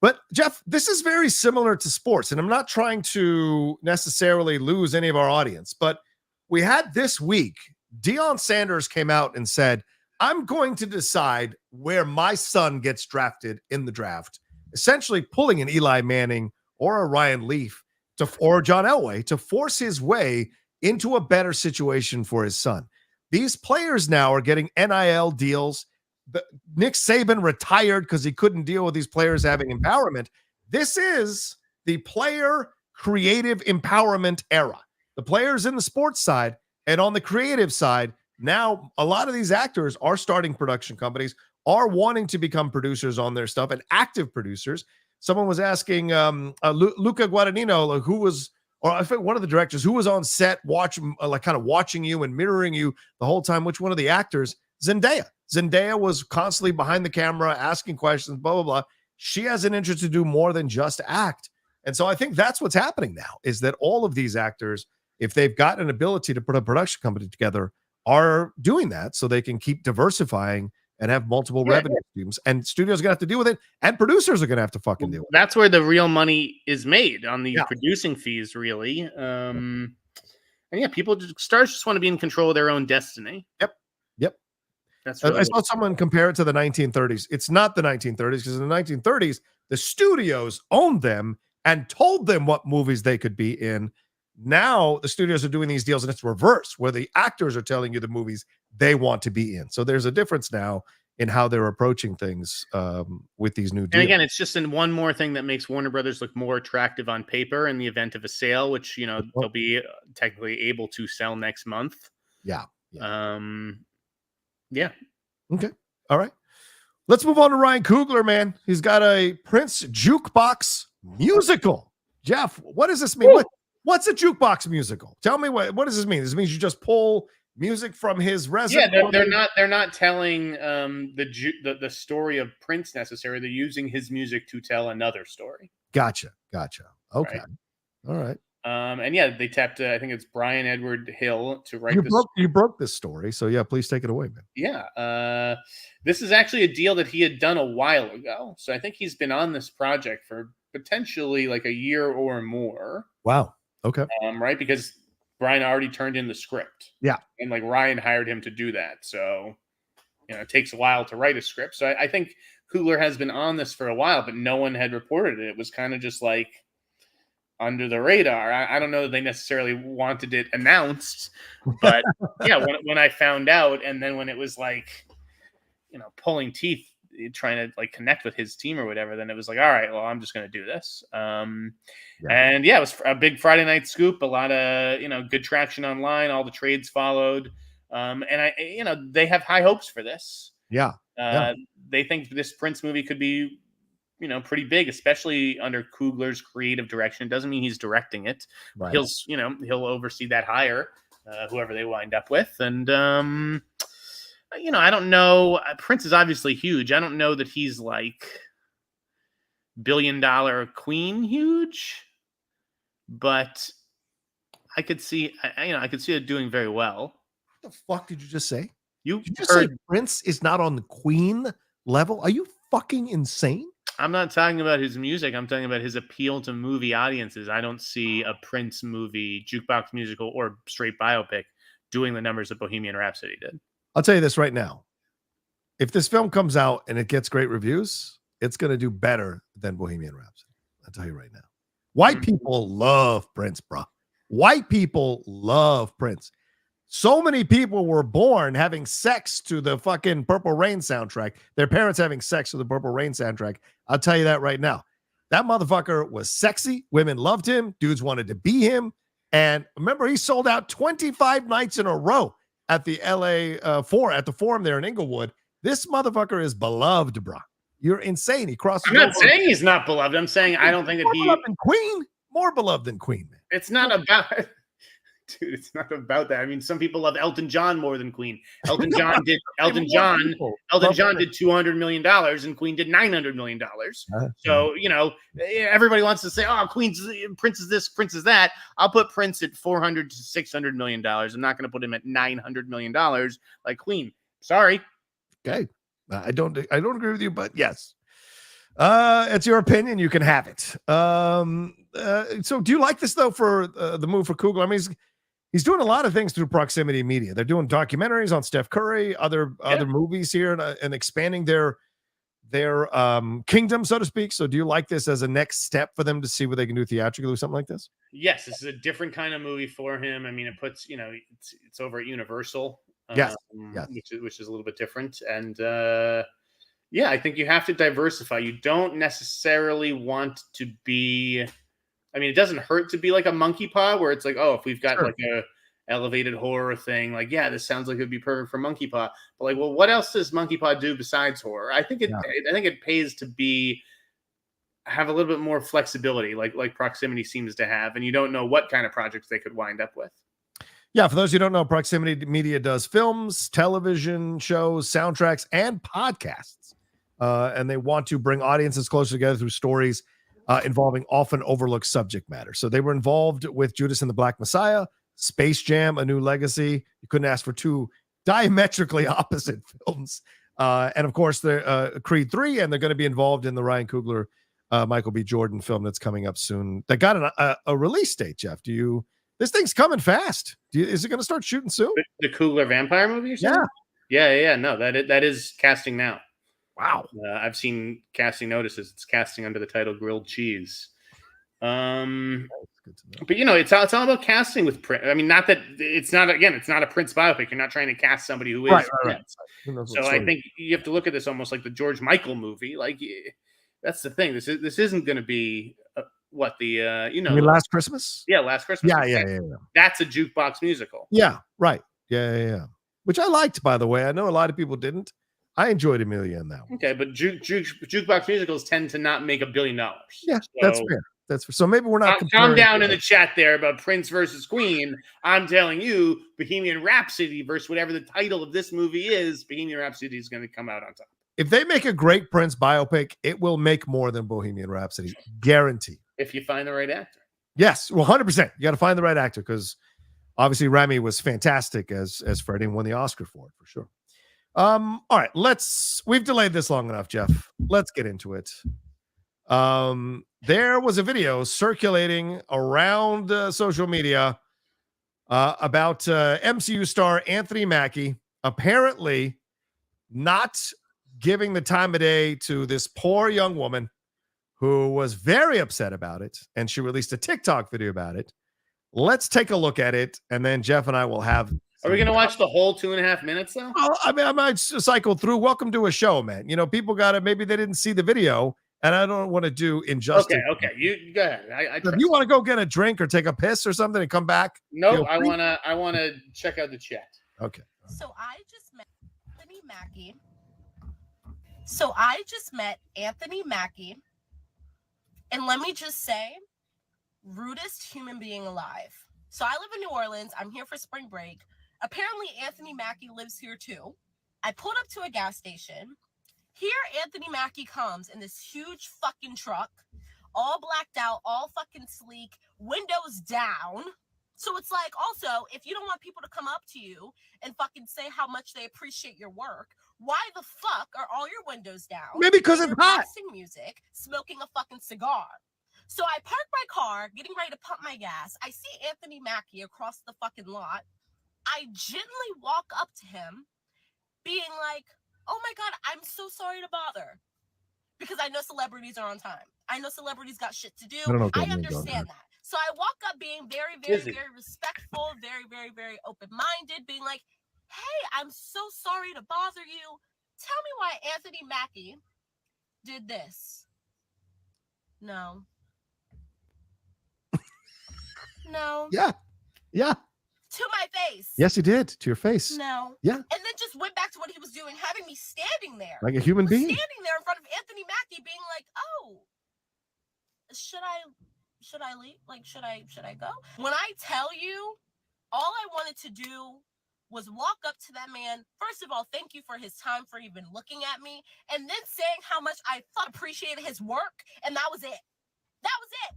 But Jeff, this is very similar to sports, and I'm not trying to necessarily lose any of our audience, but we had this week, Deion Sanders came out and said, I'm going to decide where my son gets drafted in the draft, essentially pulling an Eli Manning or a Ryan Leaf or John Elway to force his way into a better situation for his son. These players now are getting NIL deals. Nick Saban retired because he couldn't deal with these players having empowerment. This is the player creative empowerment era. The players in the sports side and on the creative side, now a lot of these actors are starting production companies, are wanting to become producers on their stuff and active producers. Someone was asking Luca Guadagnino, who was, or I think one of the directors who was on set, kind of watching you and mirroring you the whole time, which one of the actors Zendaya. Zendaya was constantly behind the camera asking questions, blah, blah, blah. She has an interest to do more than just act. And so I think that's what's happening now, is that all of these actors, if they've got an ability to put a production company together, are doing that so they can keep diversifying and have multiple revenue streams. And studios are going to have to deal with it, and producers are going to have to fucking deal with it. That's where the real money is made, on the producing fees, really. And yeah, stars just want to be in control of their own destiny. Yep. That's really I saw someone compare it to the 1930s. It's not the 1930s, because in the 1930s, the studios owned them and told them what movies they could be in. Now the studios are doing these deals, and it's reverse, where the actors are telling you the movies they want to be in. So there's a difference now in how they're approaching things with these new deals. And again, it's just one more thing that makes Warner Brothers look more attractive on paper in the event of a sale, which, they'll be technically able to sell next month. Yeah. Okay. All right. Let's move on to Ryan Coogler, man. He's got a Prince Jukebox musical. Jeff, what does this mean? What's a jukebox musical? Tell me what does this mean? This means you just pull music from his resume. Yeah, they're not telling the story of Prince necessarily. They're using his music to tell another story. Gotcha. Okay. Right. All right. And yeah, they tapped I think it's Brian Edward Hill to write this. You broke this story, so yeah, please take it away, man. Yeah. This is actually a deal that he had done a while ago. So I think he's been on this project for potentially like a year or more. Wow. Okay. Right, because Brian already turned in the script. Yeah. And like Ryan hired him to do that. So, it takes a while to write a script. So I think Coogler has been on this for a while, but no one had reported it. It was kind of just like under the radar. I don't know that they necessarily wanted it announced, but yeah, when I found out, and then when it was like, pulling teeth, trying to like connect with his team or whatever, then it was like, all right, well, I'm just going to do this. And yeah, it was a big Friday night scoop, a lot of, good traction online. All the trades followed. And they have high hopes for this. Yeah. They think this Prince movie could be, pretty big, especially under Coogler's creative direction. It doesn't mean he's directing it. Right. He'll oversee that hire, whoever they wind up with. And, I don't know. Prince is obviously huge. I don't know that he's like $1 billion Queen huge, but I could see, I could see it doing very well. What the fuck did you just say? You just say Prince is not on the Queen level? Are you fucking insane? I'm not talking about his music. I'm talking about his appeal to movie audiences. I don't see a Prince movie, jukebox musical, or straight biopic doing the numbers that Bohemian Rhapsody did. I'll tell you this right now. If this film comes out and it gets great reviews, it's going to do better than Bohemian Rhapsody. I'll tell you right now. White people love Prince, bro. White people love Prince. So many people were born having sex to the fucking Purple Rain soundtrack. Their parents having sex to the Purple Rain soundtrack. I'll tell you that right now. That motherfucker was sexy. Women loved him. Dudes wanted to be him. And remember, he sold out 25 nights in a row at the LA at the Forum there in Inglewood. This motherfucker is beloved, bro. You're insane. He crossed. I'm not saying he's not beloved. I'm saying I don't think that he beloved than Queen. More beloved than Queen, man. It's not about. Dude, it's not about that. I mean, some people love Elton John more than Queen. Elton John did $200 million and Queen did $900 million. So, everybody wants to say, oh, Prince is this, Prince is that. I'll put Prince at $400 to $600 million. I'm not going to put him at $900 million like Queen. Sorry. Okay. I don't agree with you, but yes. It's your opinion. You can have it. So do you like this though for the move for Coogler? I mean, he's doing a lot of things through proximity media. They're doing documentaries on Steph Curry, other movies here, and expanding their kingdom, so to speak. So do you like this as a next step for them to see what they can do theatrically with something like this? Yes, this is a different kind of movie for him. I mean, it puts, it's over at Universal. Yes. Which is a little bit different. And I think you have to diversify. You don't necessarily want to be. I mean, it doesn't hurt to be like a Monkey Paw, where it's like, oh, if we've got like a elevated horror thing, like, yeah, this sounds like it'd be perfect for Monkey Paw. But like, well, what else does Monkey Paw do besides horror? I think it pays to have a little bit more flexibility, like Proximity seems to have, and you don't know what kind of projects they could wind up with. Yeah, for those who don't know, Proximity Media does films, television shows, soundtracks, and podcasts. And they want to bring audiences closer together through stories involving often overlooked subject matter. So they were involved with Judas and the Black Messiah, Space Jam, A New Legacy. You couldn't ask for two diametrically opposite films. And of course, the Creed 3, and they're going to be involved in the Ryan Coogler, Michael B. Jordan film that's coming up soon. That got a release date, Jeff. This thing's coming fast. Is it going to start shooting soon? The Coogler vampire movie? Yeah. No, that is casting now. Wow. I've seen casting notices. It's casting under the title Grilled Cheese. But it's all about casting with Prince. I mean, not that it's not a Prince biopic. You're not trying to cast somebody who is Prince. Right. So I think you have to look at this almost like the George Michael movie. Like, that's the thing. This isn't going to be Last Christmas? Yeah, Last Christmas. Yeah. That's a jukebox musical. Yeah, right. Yeah. Which I liked, by the way. I know a lot of people didn't. I enjoyed Amelia in that one. Okay, but jukebox musicals tend to not make $1 billion. Yeah, that's fair. That's fair. So maybe we're not. Calm down in the chat there about Prince versus Queen. I'm telling you, Bohemian Rhapsody versus whatever the title of this movie is, Bohemian Rhapsody is going to come out on top. If they make a great Prince biopic, it will make more than Bohemian Rhapsody. Guaranteed. If you find the right actor. Yes, 100%. You got to find the right actor because obviously Rami was fantastic as Freddie and won the Oscar for it, for sure. All right, we've delayed this long enough, Jeff. Let's get into it. There was a video circulating around social media about MCU star Anthony Mackie apparently not giving the time of day to this poor young woman who was very upset about it, and she released a TikTok video about it. Let's take a look at it, and then Jeff and I will have. Are we going to watch the whole 2.5 minutes, though? Oh, I mean, I might cycle through. Welcome to a show, man. People maybe they didn't see the video, and I don't want to do injustice. Okay. You go ahead. If you want to go get a drink or take a piss or something and come back. No, I want to check out the chat. Okay. So I just met Anthony Mackie. And let me just say, rudest human being alive. So I live in New Orleans. I'm here for spring break. Apparently, Anthony Mackie lives here too. I pulled up to a gas station. Here, Anthony Mackie comes in this huge fucking truck, all blacked out, all fucking sleek, windows down. So it's like, also, if you don't want people to come up to you and fucking say how much they appreciate your work, why the fuck are all your windows down? Maybe because it's hot. Music, smoking a fucking cigar. So I park my car, getting ready to pump my gas. I see Anthony Mackie across the fucking lot. I gently walk up to him, being like, oh my God, I'm so sorry to bother. Because I know celebrities are on time. I know celebrities got shit to do. I understand that. So I walk up being very, very, very respectful, very, very, very open-minded, being like, hey, I'm so sorry to bother you. Tell me why Anthony Mackie did this. No. No. Yeah. To my face. Yes, he did. To your face. No. Yeah. And then just went back to what he was doing, having me standing there. Like a human being? Standing there in front of Anthony Mackie being like, oh, should I leave? Like, should I go? When I tell you, all I wanted to do was walk up to that man. First of all, thank you for his time, for even looking at me, and then saying how much I appreciated his work, and that was it. That was it.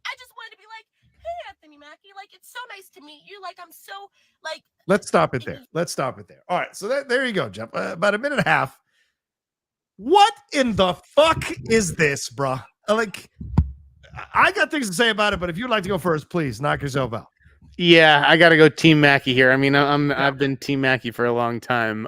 I just wanted to be like, hey, Anthony Mackie, like, it's so nice to meet you. Like, I'm so, like... Let's stop it there. All right, so there you go, Jeff. About a minute and a half. What in the fuck is this, bruh? Like, I got things to say about it, but if you'd like to go first, please knock yourself out. Yeah, I got to go Team Mackie here. I mean, I've been Team Mackie for a long time.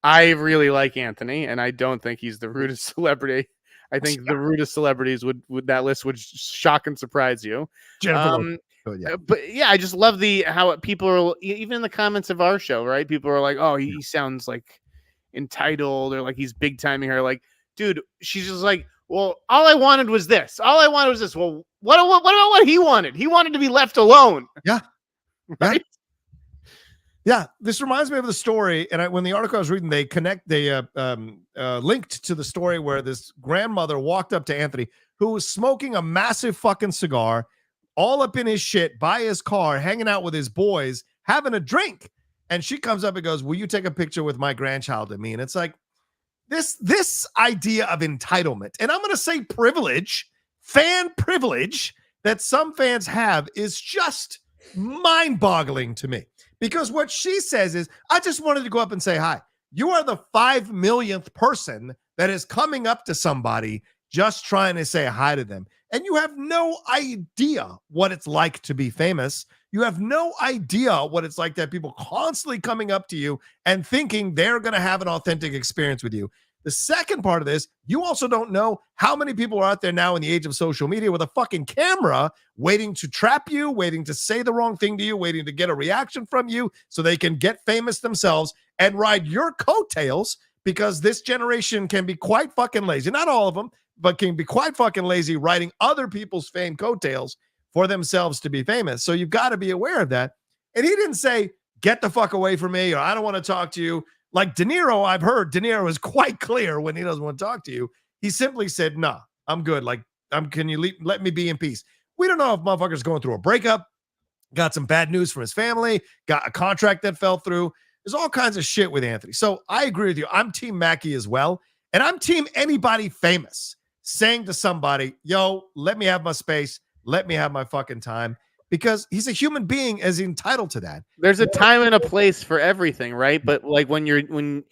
I really like Anthony, and I don't think he's the rudest celebrity. I think the rudest celebrities would that list would shock and surprise you. But yeah, I just love how people are, even in the comments of our show, right? People are like, oh, he sounds like entitled, or like he's big timing her. Like, dude, she's just like, well, all I wanted was this. All I wanted was this. Well, what about what he wanted? He wanted to be left alone. Yeah. Right. Yeah. This reminds me of the story. And when the article I was reading, they linked to the story where this grandmother walked up to Anthony, who was smoking a massive fucking cigar, all up in his shit by his car, hanging out with his boys, having a drink. And she comes up and goes, will you take a picture with my grandchild and me? And it's like this idea of entitlement, and I'm going to say privilege, fan privilege that some fans have is just mind-boggling to me. Because what she says is, I just wanted to go up and say hi. You are the 5 millionth person that is coming up to somebody just trying to say hi to them. And you have no idea what it's like to be famous. You have no idea what it's like to have people constantly coming up to you and thinking they're going to have an authentic experience with you. The second part of this, you also don't know how many people are out there now in the age of social media with a fucking camera waiting to trap you, waiting to say the wrong thing to you, waiting to get a reaction from you so they can get famous themselves and ride your coattails, because this generation can be quite fucking lazy. Not all of them, but can be quite fucking lazy riding other people's fame coattails for themselves to be famous. So you've got to be aware of that. And he didn't say, get the fuck away from me, or I don't want to talk to you. Like De Niro, I've heard De Niro is quite clear when he doesn't want to talk to you. He simply said, nah, I'm good. Like, can you let me be in peace? We don't know if motherfucker's going through a breakup, got some bad news from his family, got a contract that fell through. There's all kinds of shit with Anthony. So I agree with you. I'm team Mackie as well. And I'm team anybody famous saying to somebody, yo, let me have my space. Let me have my fucking time. Because he's a human being, is entitled to that. There's a time and a place for everything, right? But like when you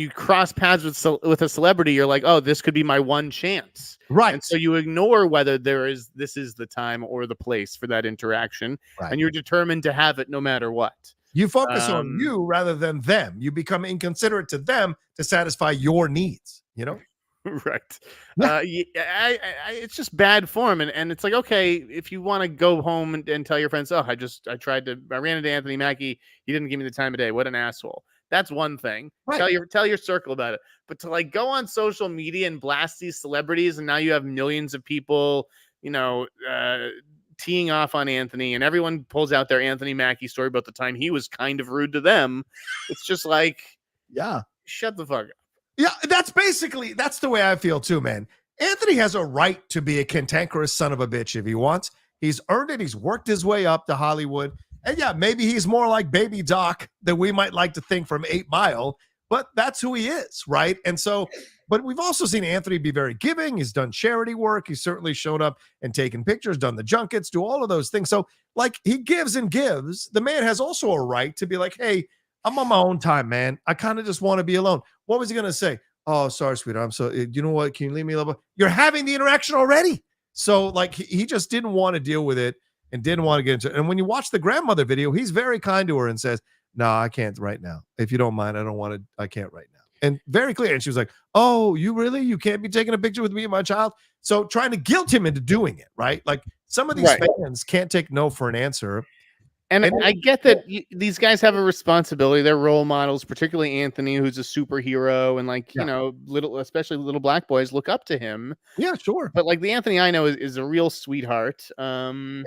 cross paths with a celebrity, you're like, oh, this could be my one chance, right? And so you ignore whether this is the time or the place for that interaction, right. And you're determined to have it no matter what. You focus on you rather than them. You become inconsiderate to them to satisfy your needs. You know. Right. It's just bad form. And it's like, okay, if you want to go home and tell your friends, oh, I ran into Anthony Mackie. He didn't give me the time of day. What an asshole. That's one thing. Right. Tell your circle about it. But to like go on social media and blast these celebrities, and now you have millions of people, teeing off on Anthony, and everyone pulls out their Anthony Mackie story about the time he was kind of rude to them. It's just like, yeah, shut the fuck up. Yeah, that's the way I feel too, man. Anthony has a right to be a cantankerous son of a bitch if he wants. He's earned it. He's worked his way up to Hollywood. And yeah, maybe he's more like Baby Doc than we might like to think from 8 Mile, but that's who he is, right? And so, but we've also seen Anthony be very giving. He's done charity work. He's certainly shown up and taken pictures, done the junkets, do all of those things. So like he gives and gives. The man has also a right to be like, hey, I'm on my own time, man. I kind of just want to be alone. What was he going to say? Oh, sorry, sweetheart. I'm so, you know what? Can you leave me alone? You're having the interaction already. So like he just didn't want to deal with it and didn't want to get into it. And when you watch the grandmother video, he's very kind to her and says, no, I can't right now. If you don't mind, I can't right now. And very clear. And she was like, oh, you can't be taking a picture with me and my child. So trying to guilt him into doing it, right? Like some of these fans can't take no for an answer. And I get that these guys have a responsibility. They're role models, particularly Anthony, who's a superhero, and especially little black boys look up to him. Yeah, sure. But like the Anthony I know is a real sweetheart. And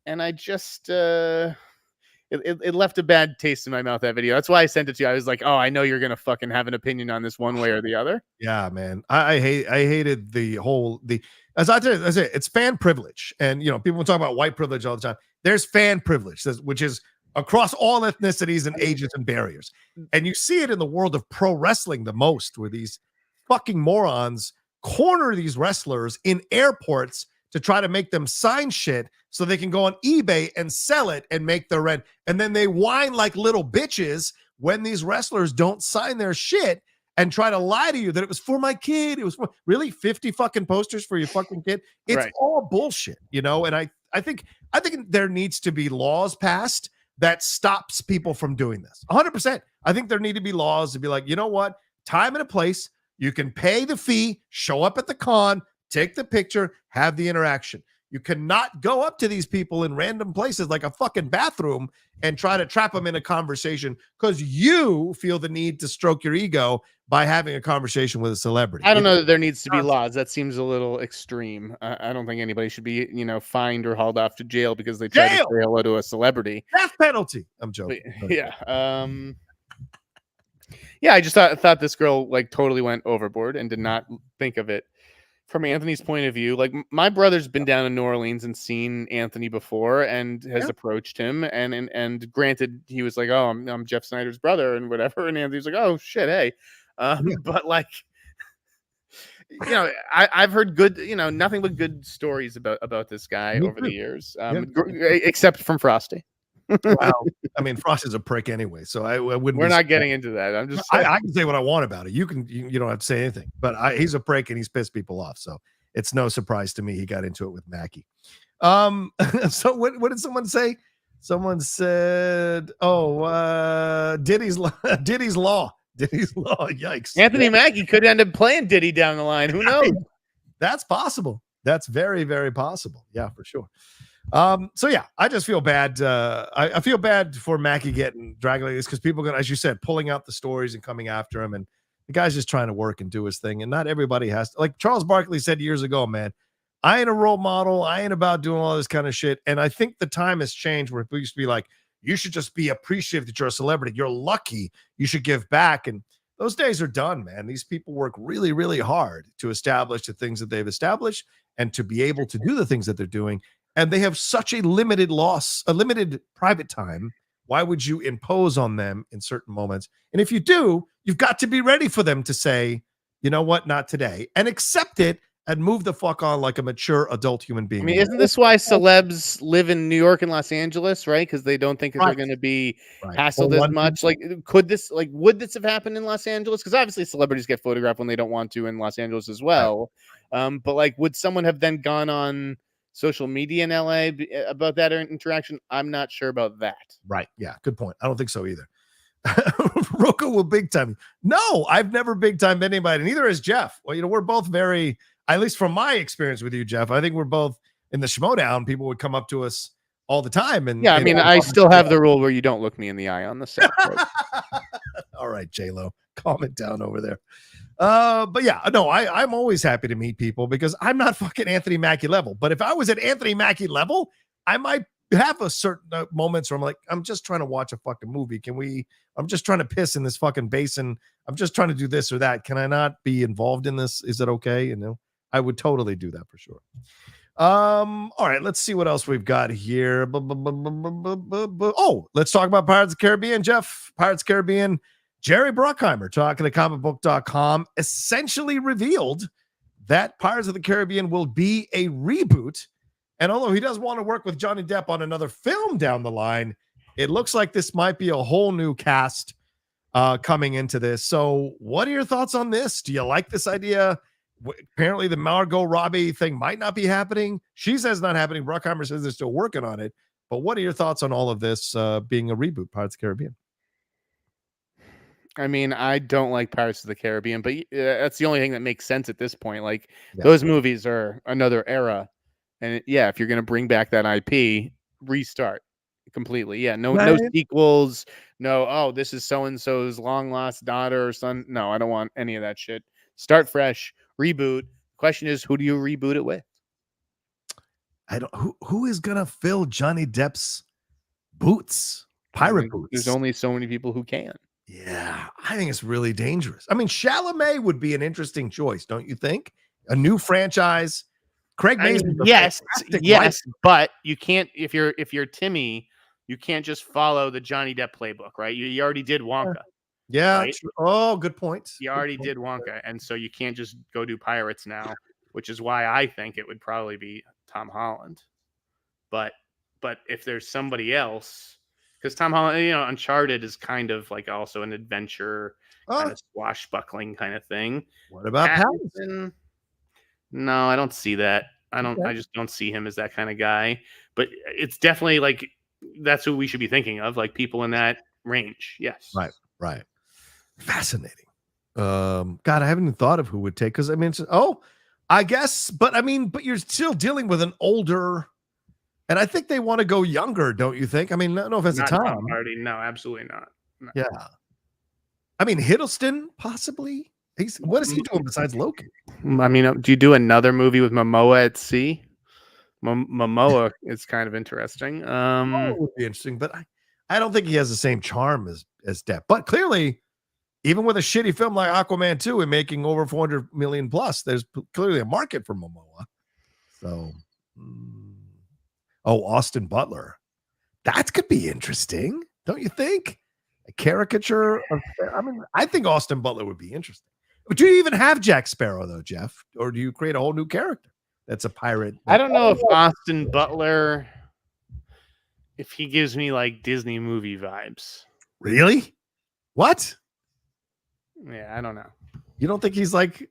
I just it left a bad taste in my mouth, that video. That's why I sent it to you. I was like, oh, I know you're gonna fucking have an opinion on this one way or the other. Yeah, man. I hated as I say, it's fan privilege. And people talk about white privilege all the time. There's fan privilege, which is across all ethnicities and ages and barriers. And you see it in the world of pro wrestling the most, where these fucking morons corner these wrestlers in airports to try to make them sign shit so they can go on eBay and sell it and make their rent. And then they whine like little bitches when these wrestlers don't sign their shit and try to lie to you that it was for my kid. It was for really 50 fucking posters for your fucking kid. It's all bullshit, And I think there needs to be laws passed that stops people from doing this. 100%. I think there need to be laws to be like, you know what? Time and a place. You can pay the fee, show up at the con, take the picture, have the interaction. You cannot go up to these people in random places like a fucking bathroom and try to trap them in a conversation because you feel the need to stroke your ego by having a conversation with a celebrity. I don't know that there needs to be laws. That seems a little extreme. I don't think anybody should be, fined or hauled off to jail because they try to say hello to a celebrity. Death penalty. I'm joking. But, yeah. Yeah, I just thought this girl like totally went overboard and did not think of it from Anthony's point of view, like my brother's been down in New Orleans and seen Anthony before and has approached him. And granted, he was like, "Oh, I'm Jeff Sneider's brother," and whatever. And Anthony's like, "Oh shit, hey," but like, you know, I've heard good, you know, nothing but good stories about this guy over the years, except from Frosty. Wow. I mean, Frost is a prick anyway, so I wouldn't. We're not getting into that. I'm just. I can say what I want about it. You don't have to say anything. But he's a prick and he's pissed people off, so it's no surprise to me he got into it with Mackie. So what did someone say? Someone said, "Oh, Diddy's Law." Diddy's Law. Yikes! Anthony Mackie could end up playing Diddy down the line. Who knows? That's possible. That's very, very possible. Yeah, for sure. So yeah, I just feel bad. I feel bad for Mackie getting dragged like this because people are gonna, as you said, pulling out the stories and coming after him, and the guy's just trying to work and do his thing, and not everybody has to. Like Charles Barkley said years ago, man, I ain't a role model. I ain't about doing all this kind of shit. And I think the time has changed where people used to be like, you should just be appreciative that you're a celebrity. You're lucky. You should give back. And those days are done, man. These people work really, really hard to establish the things that they've established and to be able to do the things that they're doing. And they have such a limited private time. Why would you impose on them in certain moments? And if you do, you've got to be ready for them to say, you know what, not today, and accept it and move the fuck on like a mature adult human being. I mean, isn't this why celebs live in New York and Los Angeles, right? Because they don't think that they're going to be hassled as much. Like, would this have happened in Los Angeles? Because obviously celebrities get photographed when they don't want to in Los Angeles as well. But like, would someone have then gone on social media in LA about that interaction? I'm not sure about that. Right. Yeah. Good point. I don't think so either. Rocha will big time. No, I've never big time anybody. Neither has Jeff. Well, you know, we're both very, at least from my experience with you, Jeff, I think we're both in the Schmodown. People would come up to us all the time. And yeah, I mean, I still have the rule where you don't look me in the eye on the set. Right? All right, J-Lo, calm it down over there. But yeah, no, I'm always happy to meet people because I'm not fucking Anthony Mackie level. But if I was at Anthony Mackie level, I might have a certain moments where I'm like, I'm just trying to watch a fucking movie. I'm just trying to piss in this fucking basin. I'm just trying to do this or that. Can I not be involved in this? Is it okay? You know, I would totally do that for sure. All right, let's see what else we've got here. Oh, let's talk about Pirates of the Caribbean, Jeff. Pirates of the Caribbean. Jerry Bruckheimer, talking to comicbook.com, essentially revealed that Pirates of the Caribbean will be a reboot. And although he does want to work with Johnny Depp on another film down the line, it looks like this might be a whole new cast coming into this. So what are your thoughts on this? Do you like this idea? Apparently the Margot Robbie thing might not be happening. She says not happening. Bruckheimer says they're still working on it. But what are your thoughts on all of this being a reboot, Pirates of the Caribbean? I mean, I don't like Pirates of the Caribbean, but that's the only thing that makes sense at this point. Like, those movies are another era. And yeah, if you're going to bring back that IP, restart completely. Yeah, no sequels. No, oh, this is so-and-so's long lost daughter or son. No, I don't want any of that shit. Start fresh, reboot. Question is, who do you reboot it with? I don't. Who is going to fill Johnny Depp's boots? Pirate boots. There's only so many people who can. Yeah, I think it's really dangerous. I mean, Chalamet would be an interesting choice, don't you think? A new franchise. Craig Mazin. Yes, but you can't. If you're Timmy, you can't just follow the Johnny Depp playbook, right? You already did Wonka. Yeah. Right? Oh, good point. You already did Wonka, and so you can't just go do Pirates now, which is why I think it would probably be Tom Holland. But if there's somebody else. Because Tom Holland, you know, Uncharted is kind of like also an adventure, kind of swashbuckling kind of thing. What about Pattinson? No, I don't see that. I just don't see him as that kind of guy. But it's definitely like that's who we should be thinking of, like people in that range. Yes. Right. Fascinating. God, I haven't even thought of who would take. Because I mean, I guess, but you're still dealing with an older. And I think they want to go younger, don't you think? I mean, no offense to Tom. No, absolutely not. No. Yeah. I mean, Hiddleston, possibly. What is he doing besides Loki? I mean, do you do another movie with Momoa at sea? Momoa is kind of interesting. It would be interesting, but I don't think he has the same charm as Depp. But clearly, even with a shitty film like Aquaman 2 and making over 400 million plus, there's clearly a market for Momoa. So, Austin Butler. That could be interesting, don't you think? A caricature of, I think Austin Butler would be interesting. But do you even have Jack Sparrow, though, Jeff? Or do you create a whole new character that's a pirate? I don't know if Austin Butler, if he gives me like Disney movie vibes. Really? What? Yeah, I don't know. You don't think he's like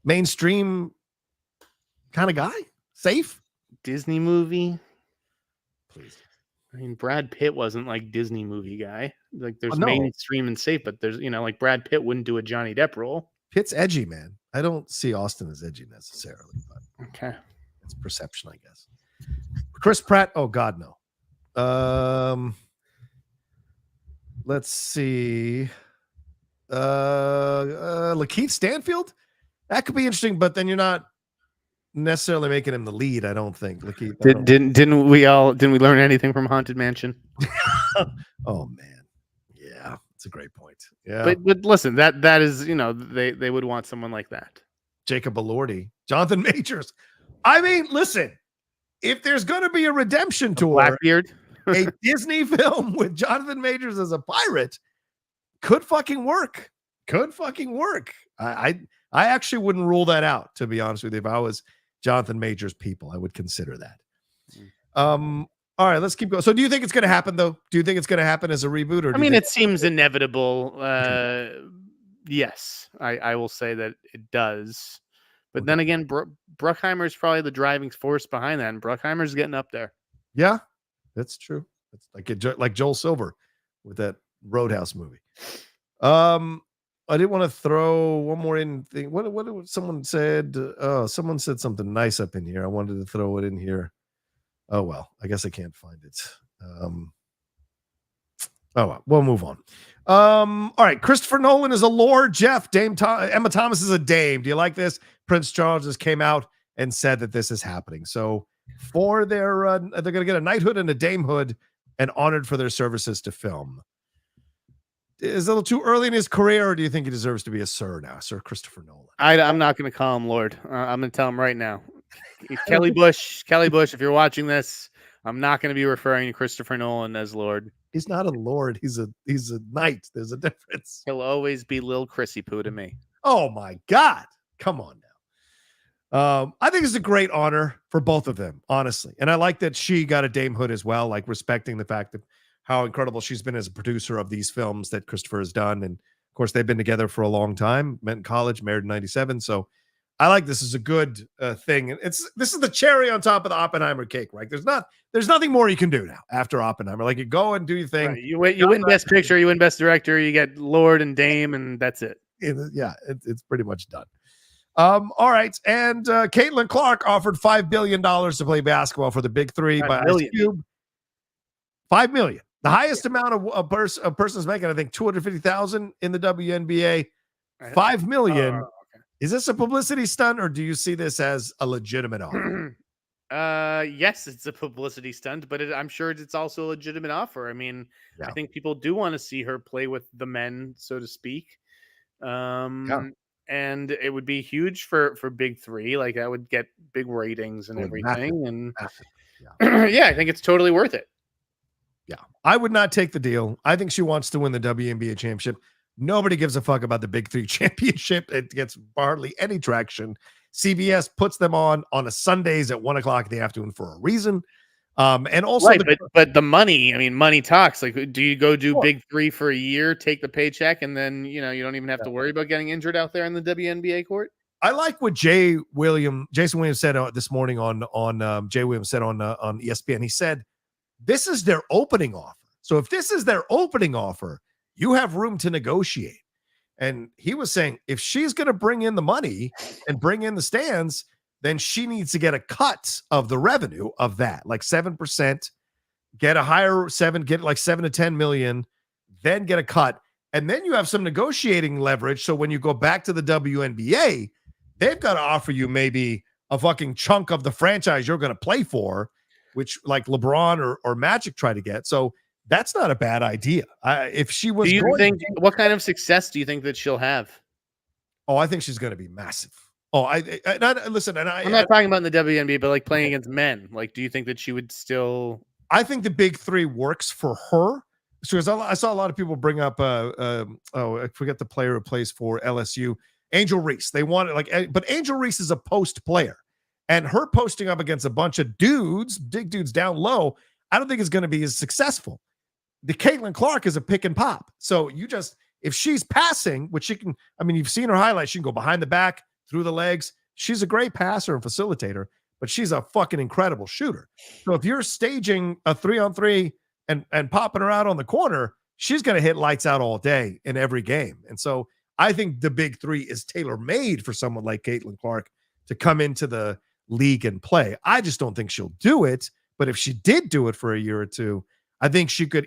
mainstream kind of guy? Safe? Disney movie? Please. I mean, Brad Pitt wasn't like Disney movie guy. Like there's no. mainstream and safe, but there's, like Brad Pitt wouldn't do a Johnny Depp role. Pitt's edgy, man. I don't see Austin as edgy necessarily, but okay. It's perception, I guess. Chris Pratt. Oh God, no. Let's see. Lakeith Stanfield. That could be interesting, but then you're not necessarily making him the lead, I don't think. Lakeith, didn't we learn anything from Haunted Mansion? Oh man, yeah, it's a great point. Yeah, but listen, that is, they would want someone like that. Jacob Elordi, Jonathan Majors. I mean, listen, if there's going to be a redemption tour, Blackbeard, a Disney film with Jonathan Majors as a pirate could fucking work. I actually wouldn't rule that out, to be honest with you. If I was Jonathan Majors people, I would consider that. All right, let's keep going. So do you think it's going to happen, though? Do you think it's going to happen as a reboot? Or it seems inevitable. Yes, I will say that it does. But then again, Bruckheimer is probably the driving force behind that, and Bruckheimer's getting up there. Yeah, that's true. It's like Joel Silver with that Roadhouse movie. I did want to throw one more in thing. What someone said? Someone said something nice up in here. I wanted to throw it in here. Oh well, I guess I can't find it. Oh well, we'll move on. All right, Christopher Nolan is a lord. Jeff, Emma Thomas is a dame. Do you like this? Prince Charles just came out and said that this is happening. So for their, they're going to get a knighthood and a damehood and honored for their services to film. Is it a little too early in his career, or do you think he deserves to be a sir now, Sir Christopher Nolan? I'm not going to call him Lord. I'm going to tell him right now. Kelly Bush, if you're watching this, I'm not going to be referring to Christopher Nolan as Lord. He's not a lord. He's a knight. There's a difference. He'll always be Lil Chrissy Poo to me. Oh my God. Come on now. I think it's a great honor for both of them, honestly. And I like that she got a damehood as well, like respecting the fact that how incredible she's been as a producer of these films that Christopher has done. And of course, they've been together for a long time, met in college, married in 97. So I like this is a good thing. This is the cherry on top of the Oppenheimer cake, right? There's nothing more you can do now after Oppenheimer. Like you go and do your thing. Right. You win Best Picture, you win Best Director, you get Lord and Dame, and that's it. It's pretty much done. All right. And Caitlin Clark offered $5 billion to play basketball for the Big Three by Ice Cube. $5 million. The highest amount of a person's making, I think, $250,000 in the WNBA. $5 million. Okay. Is this a publicity stunt, or do you see this as a legitimate offer? Yes, it's a publicity stunt, but I'm sure it's also a legitimate offer. I mean, I think people do want to see her play with the men, so to speak. And it would be huge for Big Three. Like that would get big ratings and everything. And yeah, I think it's totally worth it. Yeah, I would not take the deal. I think she wants to win the WNBA championship. Nobody gives a fuck about the Big Three championship. It gets hardly any traction. CBS puts them on a Sundays at 1:00 in the afternoon for a reason. And also, right, but the money. I mean, money talks. Like, do you go do Big Three for a year, take the paycheck, and then you don't even have to worry about getting injured out there in the WNBA court? I like what Jason Williams said this morning on Jay Williams said on ESPN. He said, "This is their opening offer. So if this is their opening offer, you have room to negotiate." And he was saying, if she's going to bring in the money and bring in the stands, then she needs to get a cut of the revenue of that, like 7%, get a higher get like 7 to 10 million, then get a cut. And then you have some negotiating leverage. So when you go back to the WNBA, they've got to offer you maybe a fucking chunk of the franchise you're going to play for, which like LeBron or Magic try to get. So That's not a bad idea. If she was, Do you going think to, what kind of success do you think that she'll have? I think she's going to be massive. Listen, and I'm not talking about in the WNBA, but like playing against men. Like, do you think that she would still? I think the big three works for her. So I saw a lot of people bring up, I forget the player who plays for LSU, Angel Reese. They want it but Angel Reese is a post player, and her posting up against a bunch of dudes, big dudes down low, I don't think is going to be as successful. The Caitlin Clark is a pick and pop. So if she's passing, which she can, I mean, you've seen her highlights, she can go behind the back, through the legs. She's a great passer and facilitator, but she's a fucking incredible shooter. So if you're staging a 3-on-3 and popping her out on the corner, she's going to hit lights out all day in every game. And so I think the big three is tailor-made for someone like Caitlin Clark to come into the league and play. I just don't think she'll do it. But if she did do it for a year or two, I think she could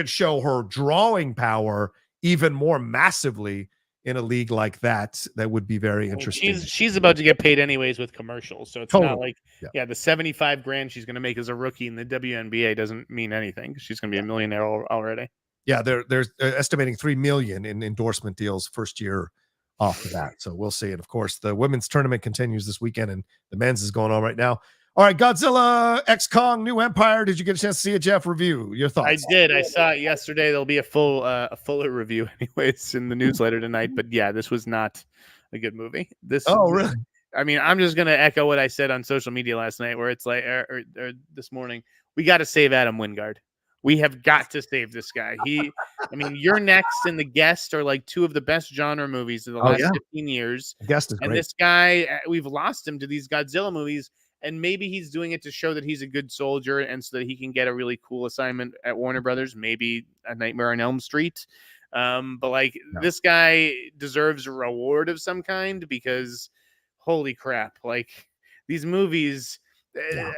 show her drawing power even more massively in a league like that. That would be very interesting. She's about to get paid anyways with commercials, so it's not like the $75,000 she's going to make as a rookie in the WNBA doesn't mean anything. She's going to be a millionaire already. Yeah, they're estimating $3 million in endorsement deals first year off of that. So we'll see. And of course, the women's tournament continues this weekend, and the men's is going on right now. All right, Godzilla X Kong New Empire. Did you get a chance to see it, Jeff? Review your thoughts. I did. I saw it yesterday. There'll be a fuller review, anyways, in the newsletter tonight. But yeah, this was not a good movie. Really? I mean, I'm just gonna echo what I said on social media last night, where it's like, or this morning, we got to save Adam Wingard. We have got to save this guy. You're Next and The Guest are like two of the best genre movies of the last 15 years. The Guest is great. And this guy, we've lost him to these Godzilla movies. And maybe he's doing it to show that he's a good soldier and so that he can get a really cool assignment at Warner Brothers, maybe A Nightmare on Elm Street. This guy deserves a reward of some kind because holy crap, like these movies,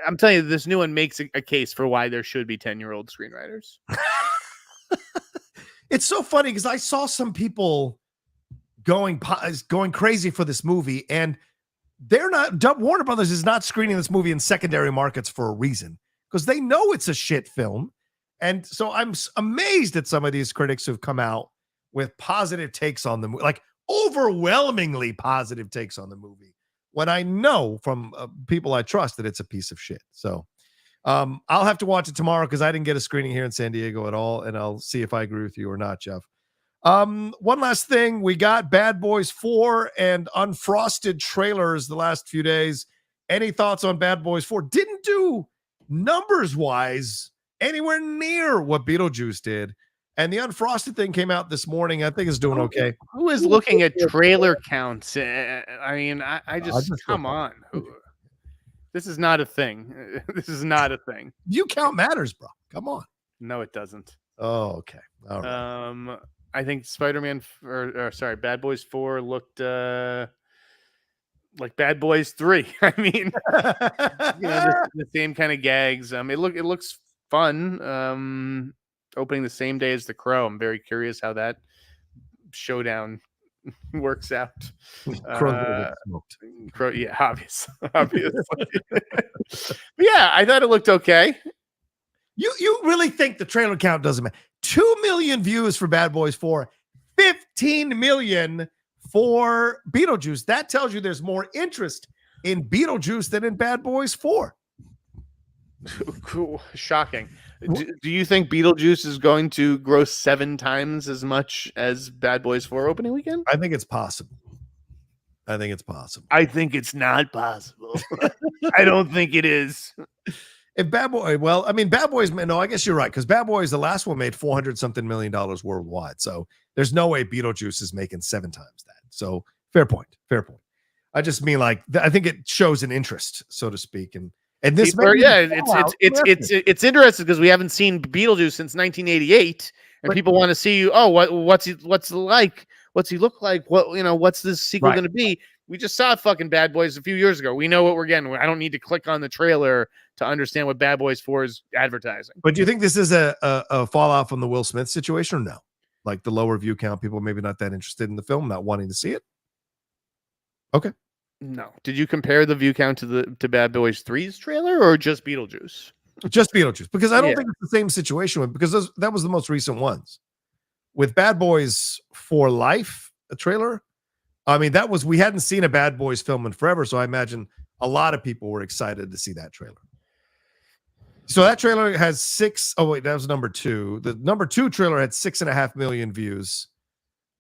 I'm telling you, this new one makes a case for why there should be 10-year-old screenwriters. It's so funny because I saw some people going crazy for this movie, and Warner Brothers is not screening this movie in secondary markets for a reason, because they know it's a shit film. And so I'm amazed at some of these critics who've come out with positive takes on the movie, like overwhelmingly positive takes on the movie, when I know from people I trust that it's a piece of shit. So I'll have to watch it tomorrow because I didn't get a screening here in San Diego at all, and I'll see if I agree with you or not, Jeff. One last thing, we got Bad Boys 4 and Unfrosted trailers the last few days. Any thoughts on Bad Boys 4? Didn't do numbers wise anywhere near what Beetlejuice did, and the Unfrosted thing came out this morning. I think it's doing okay. Who is looking at trailer counts? I just come on. This is not a thing. This is not a thing. View count matters, bro. Come on. No, it doesn't. Oh, okay. All right. I think Bad Boys 4 looked like Bad Boys 3. I mean, the same kind of gags. It looks fun. Opening the same day as The Crow. I'm very curious how that showdown works out. Crow, yeah, obviously. Yeah, I thought it looked okay. You really think the trailer count doesn't matter? 2 million views for Bad Boys 4, 15 million for Beetlejuice. That tells you there's more interest in Beetlejuice than in Bad Boys 4. Cool. Shocking. Do you think Beetlejuice is going to gross 7 times as much as Bad Boys 4 opening weekend? I think it's possible. I think it's not possible. I don't think it is. If Bad Boys, no, I guess you're right, because Bad Boys, the last one, made $400-something million worldwide. So there's no way Beetlejuice is making 7 times that. So fair point. I just mean, like, I think it shows an interest, so to speak, and this, it's interesting because we haven't seen Beetlejuice since 1988, and people want to see what's he like, what's he look like, what's this sequel going to be. We just saw fucking Bad Boys a few years ago. We know what we're getting. I don't need to click on the trailer to understand what Bad Boys 4 is advertising. But do you think this is a fallout from the Will Smith situation, or no? Like the lower view count, people maybe not that interested in the film, not wanting to see it? Okay. No. Did you compare the view count to Bad Boys 3's trailer or just Beetlejuice? Just Beetlejuice, because I don't Yeah. think it's the same situation with, because that was the most recent ones. With Bad Boys for Life, a trailer. I mean, we hadn't seen a Bad Boys film in forever, so I imagine a lot of people were excited to see that trailer. So that trailer has that was number 2. The number 2 trailer had 6.5 million views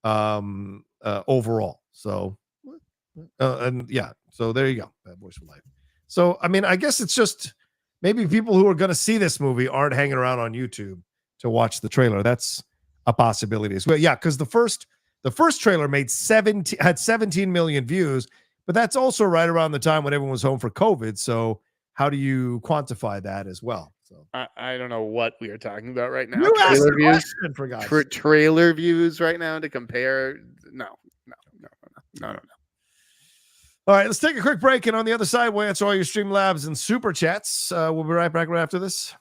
overall. So so there you go. Bad Boys for Life. So I mean, I guess it's just maybe people who are going to see this movie aren't hanging around on YouTube to watch the trailer. That's a possibility as well. Yeah, because the first trailer had 17 million views, but that's also right around the time when everyone was home for COVID. So how do you quantify that as well? So I don't know what we are talking about right now. You asked Trailer the views, question, for God's sake. trailer views right now to compare. No. All right, let's take a quick break, and on the other side, we'll answer all your Streamlabs and Super Chats. We'll be right back right after this.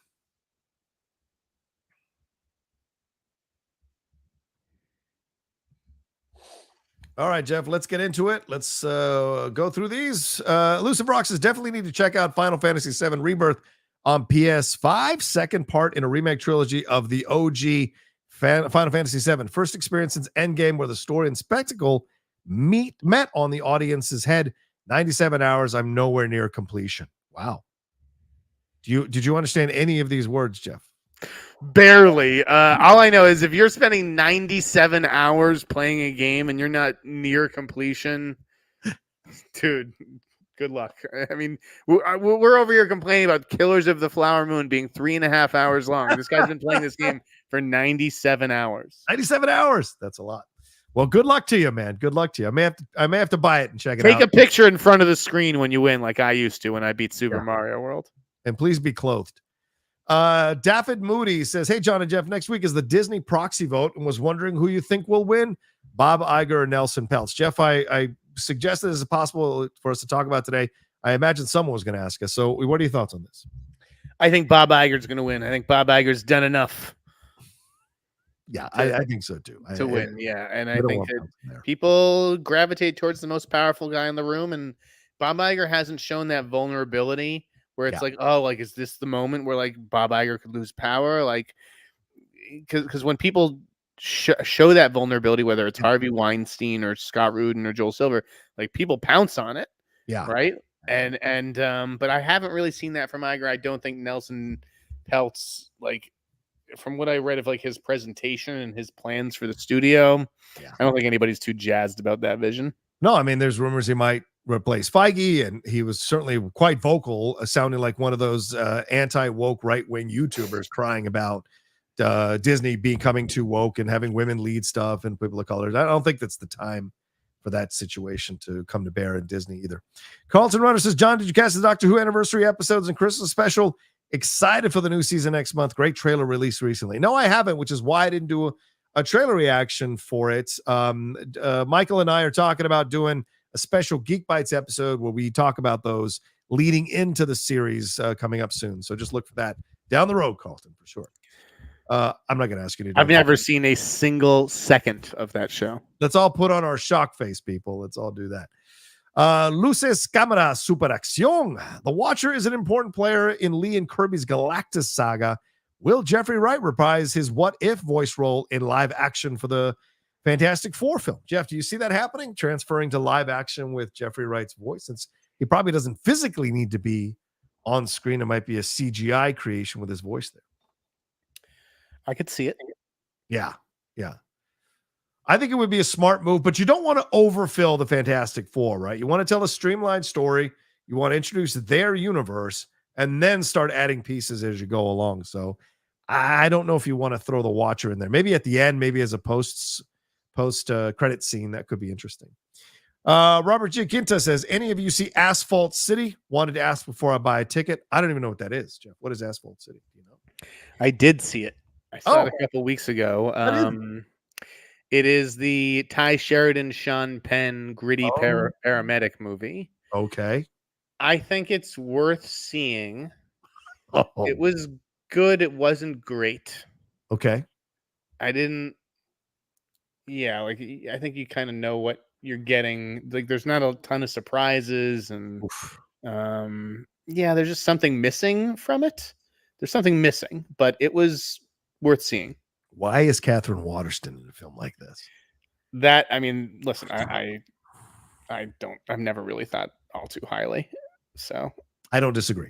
All right, Jeff, let's get into it. Let's go through these. Elusive Rock says, definitely need to check out Final Fantasy VII Rebirth on PS5, second part in a remake trilogy of the OG Final Fantasy VII. First experience since Endgame, where the story and spectacle met on the audience's head. 97 hours. I'm nowhere near completion. Wow. Did you understand any of these words, Jeff? Barely. All I know is if you're spending 97 hours playing a game and you're not near completion, dude, good luck. I mean, we're over here complaining about Killers of the Flower Moon being 3.5 hours long. This guy's been playing this game for 97 hours. 97 hours. That's a lot. Well, good luck to you, man. Good luck to you. I may have to buy it and check it out. Take a picture in front of the screen when you win, like I used to when I beat Super Mario World. And please be clothed. Daffod Moody says, hey, John and Jeff, next week is the Disney proxy vote and was wondering who you think will win, Bob Iger or Nelson Peltz. Jeff, I suggested as possible for us to talk about today. I imagine someone was going to ask us. So what are your thoughts on this? I think Bob Iger's going to win. I think Bob Iger's done enough. Yeah, I think so too. To win, yeah. And I think that people gravitate towards the most powerful guy in the room. And Bob Iger hasn't shown that vulnerability where it's like, oh, like, is this the moment where like Bob Iger could lose power? Like, because when people show that vulnerability, whether it's Harvey Weinstein or Scott Rudin or Joel Silver, like people pounce on it. Yeah. Right. And but I haven't really seen that from Iger. I don't think Nelson Peltz, like, from what I read of like his presentation and his plans for the studio, I don't think anybody's too jazzed about that vision. No, I mean, there's rumors he might replace Feige, and he was certainly quite vocal, sounding like one of those anti-woke right-wing YouTubers crying about Disney becoming too woke and having women lead stuff and people of color. I don't think that's the time for that situation to come to bear in Disney either. Carlton Runner says, John, did you catch the Doctor Who anniversary episodes and Christmas special? Excited for the new season next month. Great trailer release recently. No, I haven't, which is why I didn't do a trailer reaction for it. Michael and I are talking about doing a special Geek Bites episode where we talk about those leading into the series coming up soon. So just look for that down the road, Carlton, for sure. I'm not going to ask you to do I've never seen a single second of that show. Let's all put on our shock face, people. Let's all do that. Luces Camera Super Acción. The Watcher is an important player in Lee and Kirby's Galactus saga. Will Jeffrey Wright reprise his What If voice role in live action for the Fantastic Four film? Jeff, do you see that happening? Transferring to live action with Jeffrey Wright's voice? Since he probably doesn't physically need to be on screen, it might be a CGI creation with his voice there. I could see it. Yeah. I think it would be a smart move, but you don't want to overfill the Fantastic Four, right? You want to tell a streamlined story. You want to introduce their universe and then start adding pieces as you go along. So I don't know if you want to throw the Watcher in there. Maybe at the end, maybe as a post credit scene, that could be interesting. Robert G. Quinta says, any of you see Asphalt City? Wanted to ask before I buy a ticket. I don't even know what that is, Jeff. What is Asphalt City? Do you know? I did see it. I saw it a couple weeks ago. It is the Ty Sheridan, Sean Penn gritty paramedic movie. Okay. I think it's worth seeing. It was good. It wasn't great. Okay. I think you kind of know what you're getting. Like, there's not a ton of surprises, and there's just something missing from it. There's something missing, but it was worth seeing. Why is Catherine Waterston in a film like this? That, I mean, listen, I've never really thought all too highly. So I don't disagree.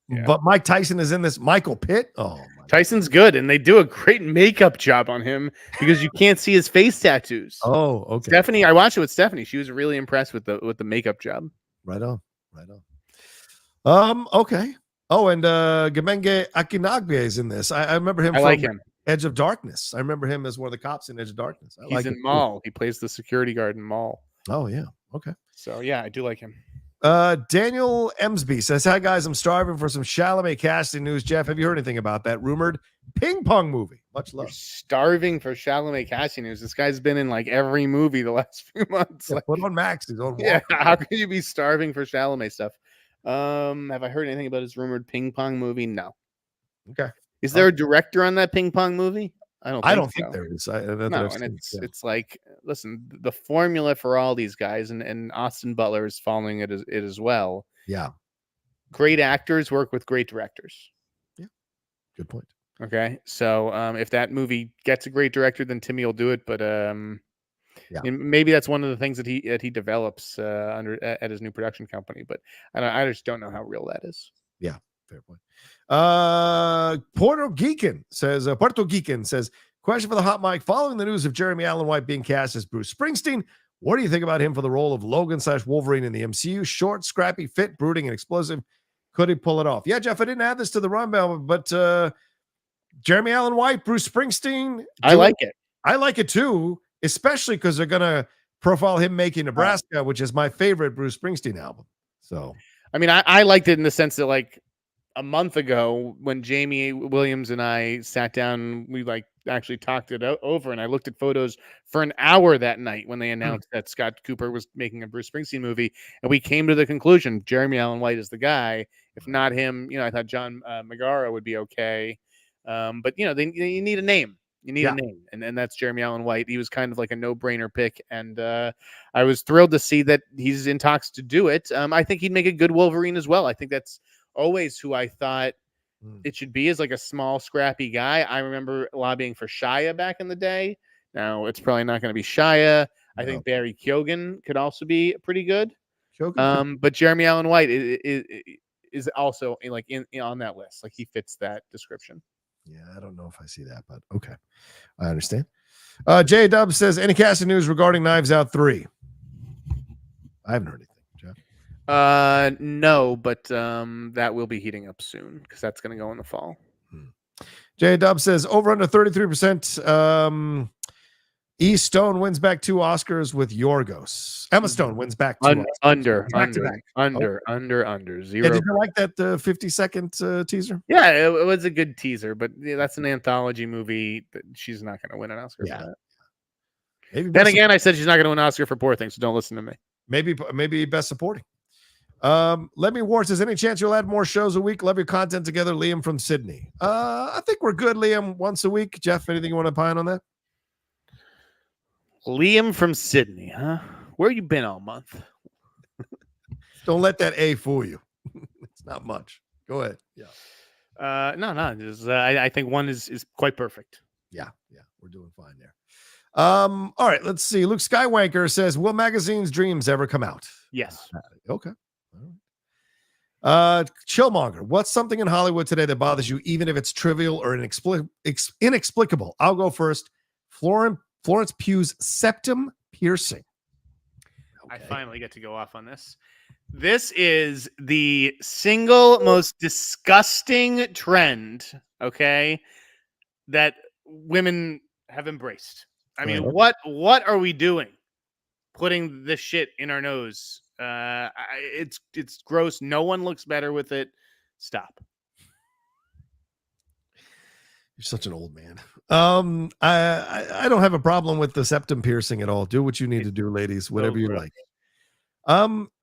Yeah. But Mike Tyson is in this. Michael Pitt. Oh, my Tyson's good, and they do a great makeup job on him because you can't see his face tattoos. Oh, okay. Stephanie, I watched it with Stephanie. She was really impressed with the makeup job. Right on. Okay. Oh, and Gemenge Akinagbe is in this. I remember him. I like him. Edge of Darkness. I remember him as one of the cops in Edge of Darkness. He's in Mall. He plays the security guard in Mall. Oh yeah. Okay. So yeah, I do like him. Daniel Emsby says, "Hi guys, I'm starving for some Chalamet casting news. Jeff, have you heard anything about that rumored ping pong movie? Much love." You're starving for Chalamet casting news. This guy's been in like every movie the last few months. Yeah, Like, put on Max. He's on. yeah, how could you be starving for Chalamet stuff? Have I heard anything about his rumored ping pong movie? No. Okay. Is there a director on that ping pong movie? I don't think there is. It's like, listen, the formula for all these guys, and Austin Butler is following it as well. Yeah. Great actors work with great directors. Yeah. Good point. Okay. So if that movie gets a great director, then Timmy will do it. But and maybe that's one of the things that he develops at his new production company. But I just don't know how real that is. Yeah. Fair point. Puerto Geekin says, question for the hot mic. Following the news of Jeremy Allen White being cast as Bruce Springsteen, what do you think about him for the role of Logan/Wolverine in the MCU? Short, scrappy, fit, brooding, and explosive. Could he pull it off? Yeah, Jeff, I didn't add this to the rundown, but Jeremy Allen White, Bruce Springsteen. I like it. I like it too, especially because they're going to profile him making Nebraska, which is my favorite Bruce Springsteen album. So, I mean, I liked it in the sense that, like, a month ago when Jamie Williams and I sat down, we like actually talked it over, and I looked at photos for an hour that night when they announced that Scott Cooper was making a Bruce Springsteen movie, and we came to the conclusion Jeremy Allen White is the guy. If not him, I thought John Magara would be okay, but you need a name. You need a name, and that's Jeremy Allen White. He was kind of like a no-brainer pick, and I was thrilled to see that he's in talks to do it. I think he'd make a good Wolverine as well. I think that's always who I thought it should be, is like a small, scrappy guy. I remember lobbying for Shia back in the day. Now it's probably not going to be Shia. I think Barry Keoghan could also be pretty good. But Jeremy Allen White is also like on that list. Like, he fits that description. Yeah, I don't know if I see that, but okay. I understand. J Dub says, any casting news regarding Knives Out 3? I haven't heard anything, Jeff. No, but that will be heating up soon because that's going to go in the fall. J Dub says, over under 33%. E Stone wins back 2 Oscars with Yorgos. Emma Stone wins back 2 under 0. Zero. Did you like that 50-second teaser? Yeah, it was a good teaser, but that's an anthology movie that she's not going to win an Oscar for that. Maybe then again, I said she's not going to win an Oscar for Poor Things, so don't listen to me. Maybe best supporting. Let me War says, any chance you'll add more shows a week? Love your content together. Liam from Sydney. I think we're good, Liam, once a week. Jeff, anything you want to opine on that? Liam from Sydney, huh? Where you been all month? Don't let that A fool you. It's not much. Go ahead. Yeah. No. I think one is quite perfect. Yeah. We're doing fine there. All right. Let's see. Luke Skywanker says, will Magazine's Dreams ever come out? Yes. Okay. All right. Chillmonger, what's something in Hollywood today that bothers you, even if it's trivial or inexplicable? I'll go first. Florence Pugh's septum piercing. Okay. I finally get to go off on this. This is the single most disgusting trend, okay, that women have embraced. I mean, what are we doing? Putting this shit in our nose. It's gross. No one looks better with it. Stop. You're such an old man. I don't have a problem with the septum piercing at all. Do what you need to do, ladies. Whatever you like.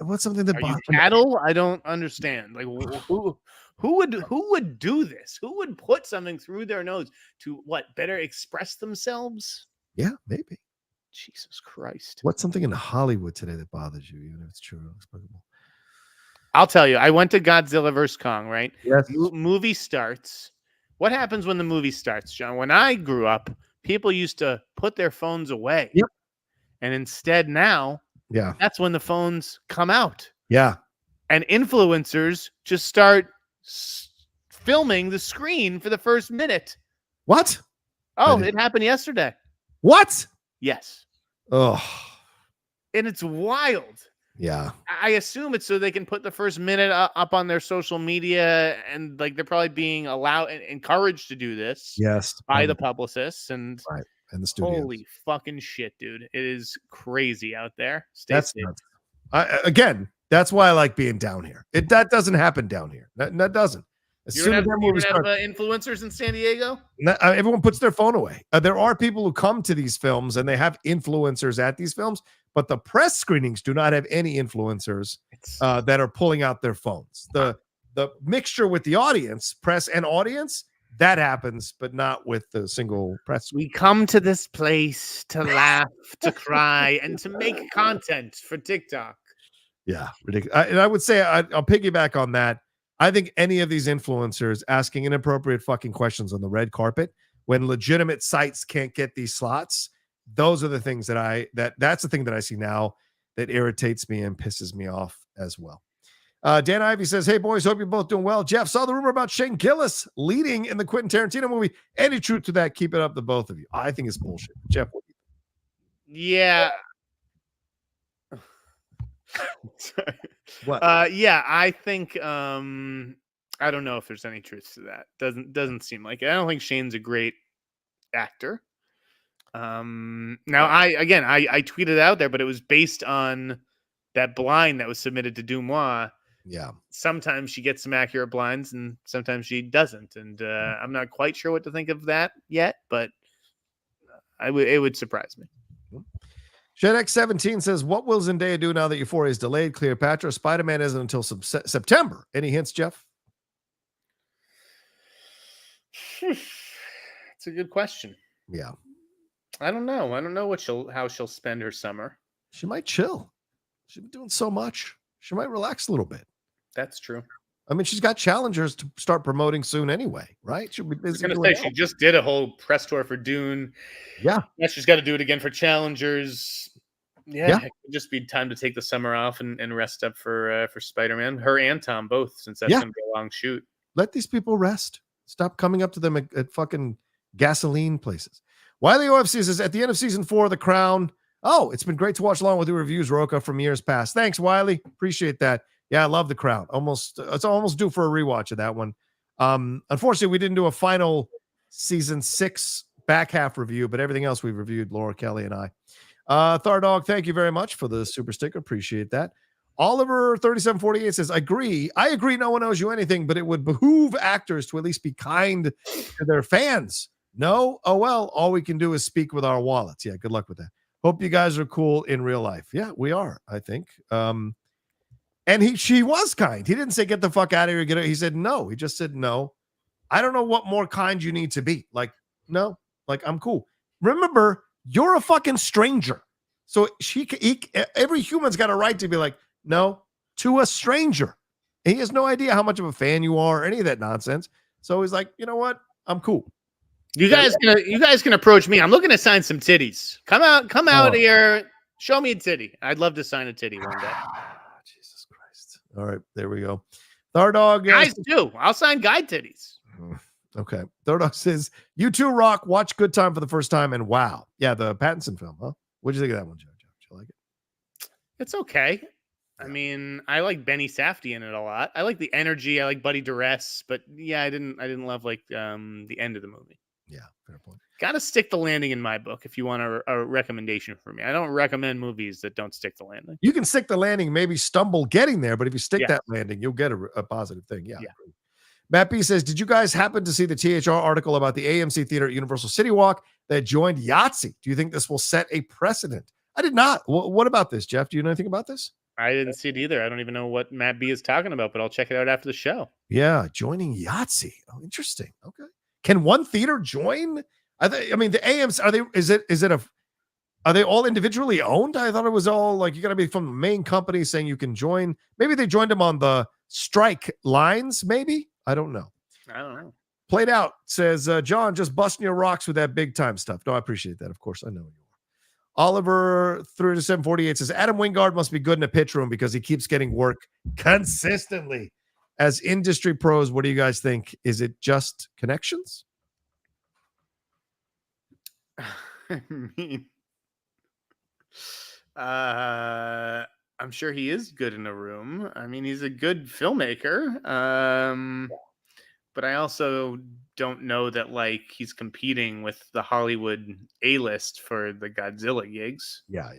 What's something that bothers you? Cattle? I don't understand. Like, who would do this? Who would put something through their nose to better express themselves? Yeah, maybe. Jesus Christ. What's something in Hollywood today that bothers you, even if it's true or inexplicable? I'll tell you. I went to Godzilla vs. Kong, right? Yes. Movie starts. What happens when the movie starts, John? When I grew up, people used to put their phones away. Yep. And instead now, Yeah. that's when the phones come out. Yeah. And influencers just start filming the screen for the first minute. What? Oh, it happened yesterday. What? Yes. Oh. And it's wild. Yeah. I assume it's so they can put the first minute up on their social media, and like they're probably being encouraged to do this. Yes. By the publicists and right. And the studios. Holy fucking shit, dude! It is crazy out there. That's nuts. Again, that's why I like being down here. That doesn't happen down here. That doesn't. You don't have influencers in San Diego? Everyone puts their phone away. There are people who come to these films and they have influencers at these films, but the press screenings do not have any influencers that are pulling out their phones. The mixture with the audience, press and audience, that happens, but not with the single press. We come to this place to laugh, to cry, and to make content for TikTok. Yeah, ridiculous. And I would say I'll piggyback on that. I think any of these influencers asking inappropriate fucking questions on the red carpet when legitimate sites can't get these slots, those are the things that's the thing that I see now that irritates me and pisses me off as well. Dan Ivey says, hey boys, hope you're both doing well. Jeff, saw the rumor about Shane Gillis leading in the Quentin Tarantino movie. Any truth to that? Keep it up, the both of you. I think it's bullshit. Jeff, what do you think? Yeah. What? Yeah, I think I don't know if there's any truth to that. Doesn't seem like it. I don't think Shane's a great actor. Now I tweeted out there, but it was based on that blind that was submitted to Dumois. Yeah. Sometimes she gets some accurate blinds and sometimes she doesn't. And I'm not quite sure what to think of that yet, but it would surprise me. ShenX17 says, what will Zendaya do now that Euphoria is delayed? Cleopatra, Spider-Man isn't until September. Any hints, Jeff? It's a good question. Yeah. I don't know. I don't know how she'll spend her summer. She might chill. She's been doing so much. She might relax a little bit. That's true. I mean, she's got challengers to start promoting soon anyway, right? She'll be busy. I was going to say, she just did a whole press tour for Dune. Yeah. Now she's got to do it again for challengers. Yeah. It could just be time to take the summer off and rest up for Spider-Man. Her and Tom both, since that's going to be a long shoot. Let these people rest. Stop coming up to them at fucking gasoline places. Wiley OFC says, at the end of season 4 of The Crown, it's been great to watch along with the reviews, Rocha, from years past. Thanks, Wiley. Appreciate that. Yeah, I love The Crown. It's almost due for a rewatch of that one. Unfortunately, we didn't do a final season 6 back half review, but everything else we've reviewed, Laura, Kelly, and I. Thardog, thank you very much for the super sticker. Appreciate that. Oliver 3748 says, I agree. No one owes you anything, but it would behoove actors to at least be kind to their fans. No? Oh, well, all we can do is speak with our wallets. Yeah, good luck with that. Hope you guys are cool in real life. Yeah, we are, I think. And she was kind. He didn't say, get the fuck out of here. He said, no. He just said, no. I don't know what more kind you need to be. Like, no, like, I'm cool. Remember, you're a fucking stranger. So every human's got a right to be like, no, to a stranger. And he has no idea how much of a fan you are or any of that nonsense. So he's like, you know what? I'm cool. You guys can approach me. I'm looking to sign some titties. Come out here. Show me a titty. I'd love to sign a titty one day. Jesus Christ. All right, there we go. Thardog. Guys do. I'll sign guy titties. Okay. Thardog says, you too, Rock. Watch Good Time for the first time, and wow. Yeah, the Pattinson film, huh? What'd you think of that one, Joe? Did you like it? It's okay. I mean, I like Benny Safdie in it a lot. I like the energy. I like Buddy Duress, but yeah, I didn't love like the end of the movie. Yeah, fair point. Got to stick the landing in my book if you want a recommendation for me. I don't recommend movies that don't stick the landing. You can stick the landing, maybe stumble getting there, but if you stick that landing, you'll get a positive thing. Yeah. Matt B says, did you guys happen to see the THR article about the AMC Theater at Universal City Walk that joined Yahtzee? Do you think this will set a precedent? I did not. What about this, Jeff? Do you know anything about this? I didn't see it either. I don't even know what Matt B is talking about, but I'll check it out after the show. Yeah, joining Yahtzee. Oh, interesting. Okay. Can one theater join? I mean, the AMC, is it Are they all individually owned? I thought it was all like you got to be from the main company saying you can join. Maybe they joined them on the strike lines. Maybe I don't know. I don't know. Played out says John, just busting your rocks with that big time stuff. No, I appreciate that. Of course, I know you are. Oliver 3748 says Adam Wingard must be good in a pitch room because he keeps getting work consistently. As industry pros, what do you guys think? Is it just connections? I mean, I'm sure he is good in a room. I mean, he's a good filmmaker. But I also don't know that like he's competing with the Hollywood A-list for the Godzilla gigs. Yeah.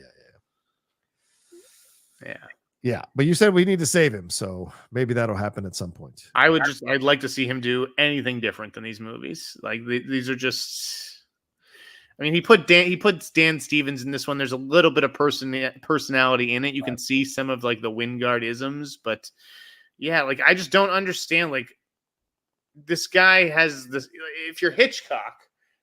Yeah. But you said we need to save him, so maybe that'll happen at some point. I'd like to see him do anything different than these movies. Like these are just. I mean, he puts Dan Stevens in this one. There's a little bit of personality in it. You can see some of like the Wingard isms, but yeah, like I just don't understand. Like this guy has this. If you're Hitchcock,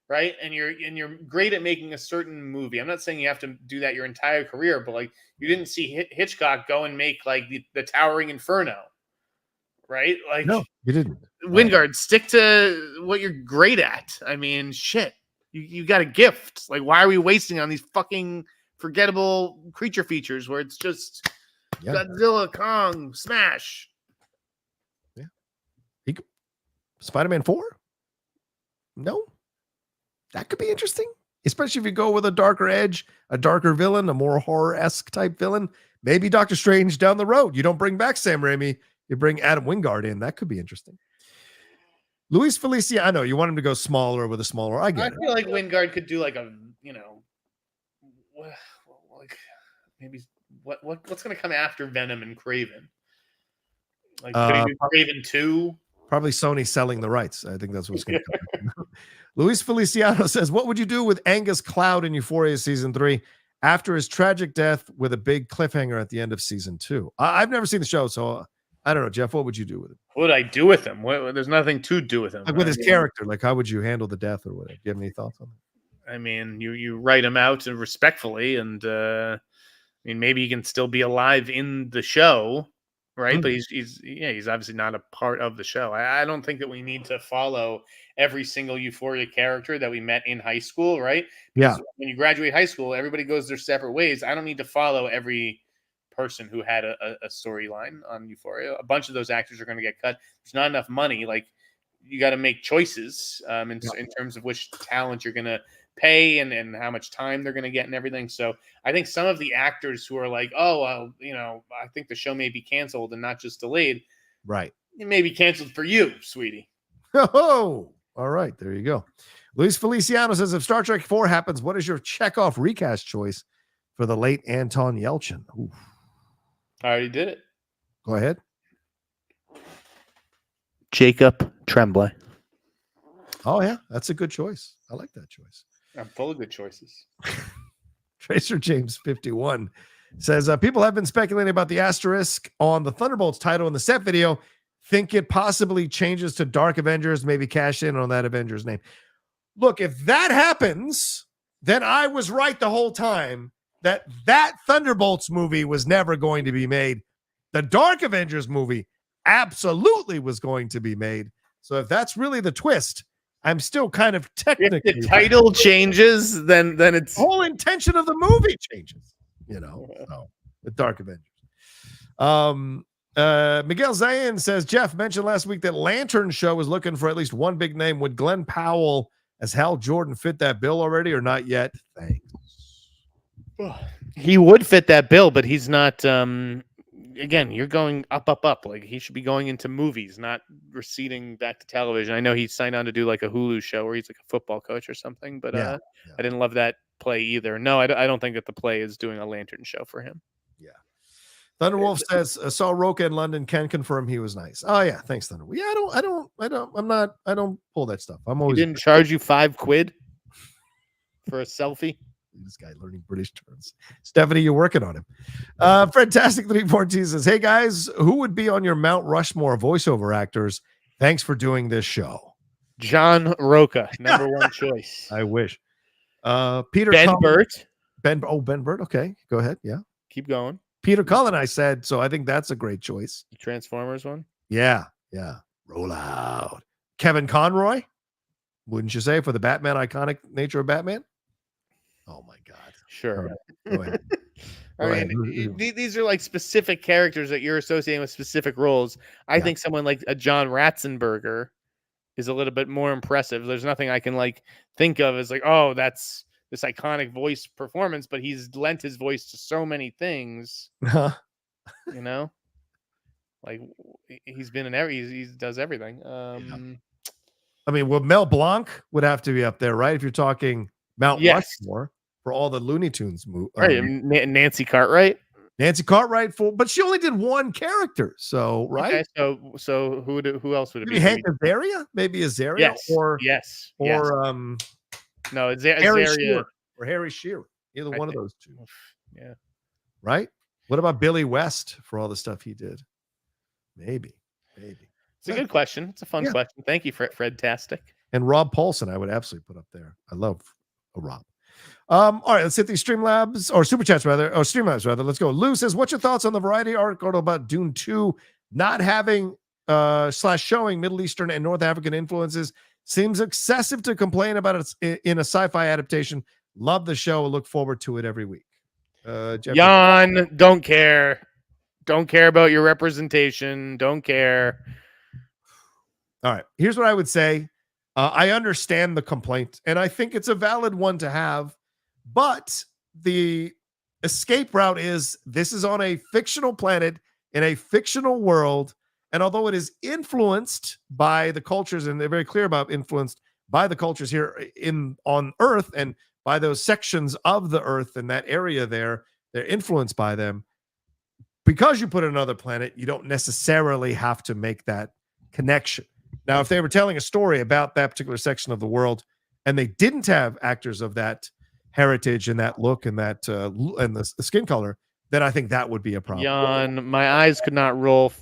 right, and you're great at making a certain movie. I'm not saying you have to do that your entire career, but like you didn't see Hitchcock go and make like the Towering Inferno, right? Like No, you didn't. Wingard, stick to what you're great at. I mean, shit. You got a gift. Like, why are we wasting on these fucking forgettable creature features where it's just Godzilla, Kong, smash? Yeah. Spider-Man 4? No. That could be interesting. Especially if you go with a darker edge, a darker villain, a more horror-esque type villain. Maybe Doctor Strange down the road. You don't bring back Sam Raimi. You bring Adam Wingard in. That could be interesting. Luis Feliciano, you want him to go smaller with a smaller. I get it. I feel like Wingard could do like a, like maybe what's going to come after Venom and Kraven? Like could he do Kraven 2? Probably Sony selling the rights. I think that's what's going to come. Luis Feliciano says, what would you do with Angus Cloud in Euphoria season 3 after his tragic death with a big cliffhanger at the end of season 2? I've never seen the show, so I don't know, Jeff. What would you do with him? What would I do with him? There's nothing to do with him. Like with his character, like how would you handle the death or whatever? Do you have any thoughts on that? I mean, you write him out and respectfully, and I mean maybe he can still be alive in the show, right? But he's obviously not a part of the show. I don't think that we need to follow every single Euphoria character that we met in high school, right? Yeah. When you graduate high school, everybody goes their separate ways. I don't need to follow every person who had a storyline on Euphoria. A bunch of those actors are going to get cut. There's not enough money. Like you got to make choices in terms of which talent you're going to pay and how much time they're going to get and everything. So I think some of the actors who are like, oh, well, I think the show may be canceled and not just delayed. Right. It may be canceled for you, sweetie. Oh, all right. There you go. Luis Feliciano says, if Star Trek 4 happens, what is your Chekhov recast choice for the late Anton Yelchin? Ooh. I already did it. Go ahead. Jacob Tremblay. Oh, yeah. That's a good choice. I like that choice. I'm full of good choices. Tracer James 51 says, people have been speculating about the asterisk on the Thunderbolts title in the set video. Think it possibly changes to Dark Avengers, maybe cash in on that Avengers name. Look, if that happens, then I was right the whole time that Thunderbolts movie was never going to be made. The Dark Avengers movie absolutely was going to be made. So if that's really the twist, I'm still kind of technically. If the title changes, then it's the whole intention of the movie changes. So the Dark Avengers. Miguel Zayn says, Jeff mentioned last week that Lantern Show was looking for at least one big name. Would Glenn Powell as Hal Jordan fit that bill already or not yet? Thanks. He would fit that bill, but he's not. Again, you're going up. Like he should be going into movies, not receding back to television. I know he signed on to do like a Hulu show where he's like a football coach or something, but I didn't love that play either. No, I don't think that the play is doing a Lantern Show for him. Yeah. Thunderwolf says, saw Rocha in London, can confirm he was nice. Oh yeah, thanks, Thunderwolf. Yeah, I don't pull that stuff. I'm always. He didn't charge you $5 for a selfie. This guy learning British terms. Stephanie, you're working on him. Fantastic 314 says, hey guys, who would be on your Mount Rushmore voiceover actors? Thanks for doing this show. John Rocha, number one choice. I wish. Peter Ben Cullen, Burt. Ben Burt. Okay, go ahead. Yeah. Keep going. Peter Cullen, I said, so I think that's a great choice. The Transformers one. Yeah. Roll out. Kevin Conroy, wouldn't you say, for the Batman iconic nature of Batman? Oh my God. Sure. All right, go ahead. These are like specific characters that you're associating with specific roles. I think someone like a John Ratzenberger is a little bit more impressive. There's nothing I can like think of as like, oh, that's this iconic voice performance, but he's lent his voice to so many things. You know, like he's been in he does everything. I mean, well, Mel Blanc would have to be up there, right? If you're talking Mount Rushmore for all the Looney Tunes movies. Right, Nancy Cartwright. But she only did one character, so right. Okay, so who else would it be? Hank Azaria, maybe Azaria, yes, no, it's Harry Azaria Shearer or Harry Shearer, either one of those two. Yeah, right. What about Billy West for all the stuff he did? Maybe. It's a good question. It's a fun question. Thank you, Fred Tastic. And Rob Paulson, I would absolutely put up there. I love Rob. All right, let's hit these Streamlabs or Superchats rather, or Streamlabs rather. Let's go. Lou says, "What's your thoughts on the Variety article about Dune 2 not having / showing Middle Eastern and North African influences? Seems excessive to complain about it in a sci-fi adaptation. Love the show. Look forward to it every week." Jan, don't care. Don't care about your representation. Don't care. All right. Here's what I would say. I understand the complaint, and I think it's a valid one to have. But the escape route is this is on a fictional planet in a fictional world. And although it is influenced by the cultures, and they're very clear about influenced by the cultures here on Earth and by those sections of the Earth and that area there, they're influenced by them. Because you put another planet, you don't necessarily have to make that connection. Now, if they were telling a story about that particular section of the world and they didn't have actors of that heritage and that look and that and the skin color, then I think that would be a problem. Jan, my eyes could not roll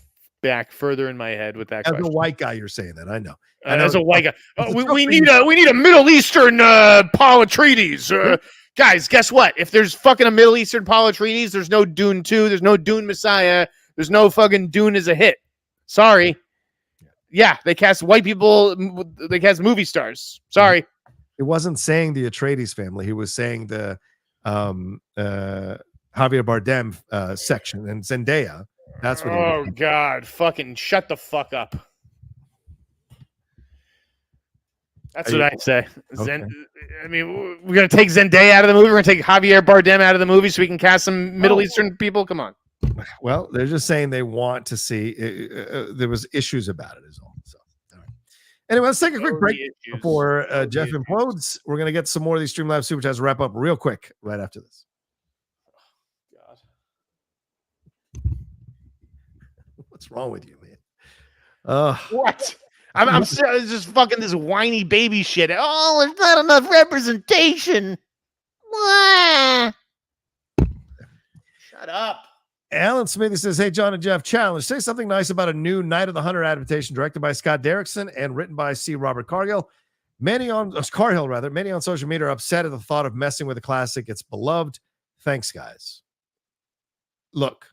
back further in my head with that. As question. a white guy, you're saying that. I know. As a white guy, we need a Middle Eastern Paul Atreides. Guys, guess what? If there's fucking a Middle Eastern Paul Atreides, there's no Dune 2, there's no Dune Messiah, there's no fucking Dune as a hit. Sorry. Yeah, they cast white people, they cast movie stars. Sorry. It wasn't saying the Atreides family. He was saying the Javier Bardem section and Zendaya. That's what. Oh God! Fucking shut the fuck up. That's what I say. Okay. I mean, we're gonna take Zendaya out of the movie. We're gonna take Javier Bardem out of the movie so we can cast some Middle Eastern people. Come on. Well, they're just saying they want to see. There was issues about it, is all. So, all right. Anyway, let's take a quick break before Jeff implodes. We're gonna get some more of these Streamlabs Super Chats wrap up real quick right after this. What's wrong with you, man? What? I'm just fucking this whiny baby shit. Oh, there's not enough representation. Shut up. Alan Smithy says, "Hey, John and Jeff, challenge. Say something nice about a new Night of the Hunter adaptation directed by Scott Derrickson and written by C. Robert Cargill. Many on social media are upset at the thought of messing with a classic. It's beloved. Thanks, guys. Look,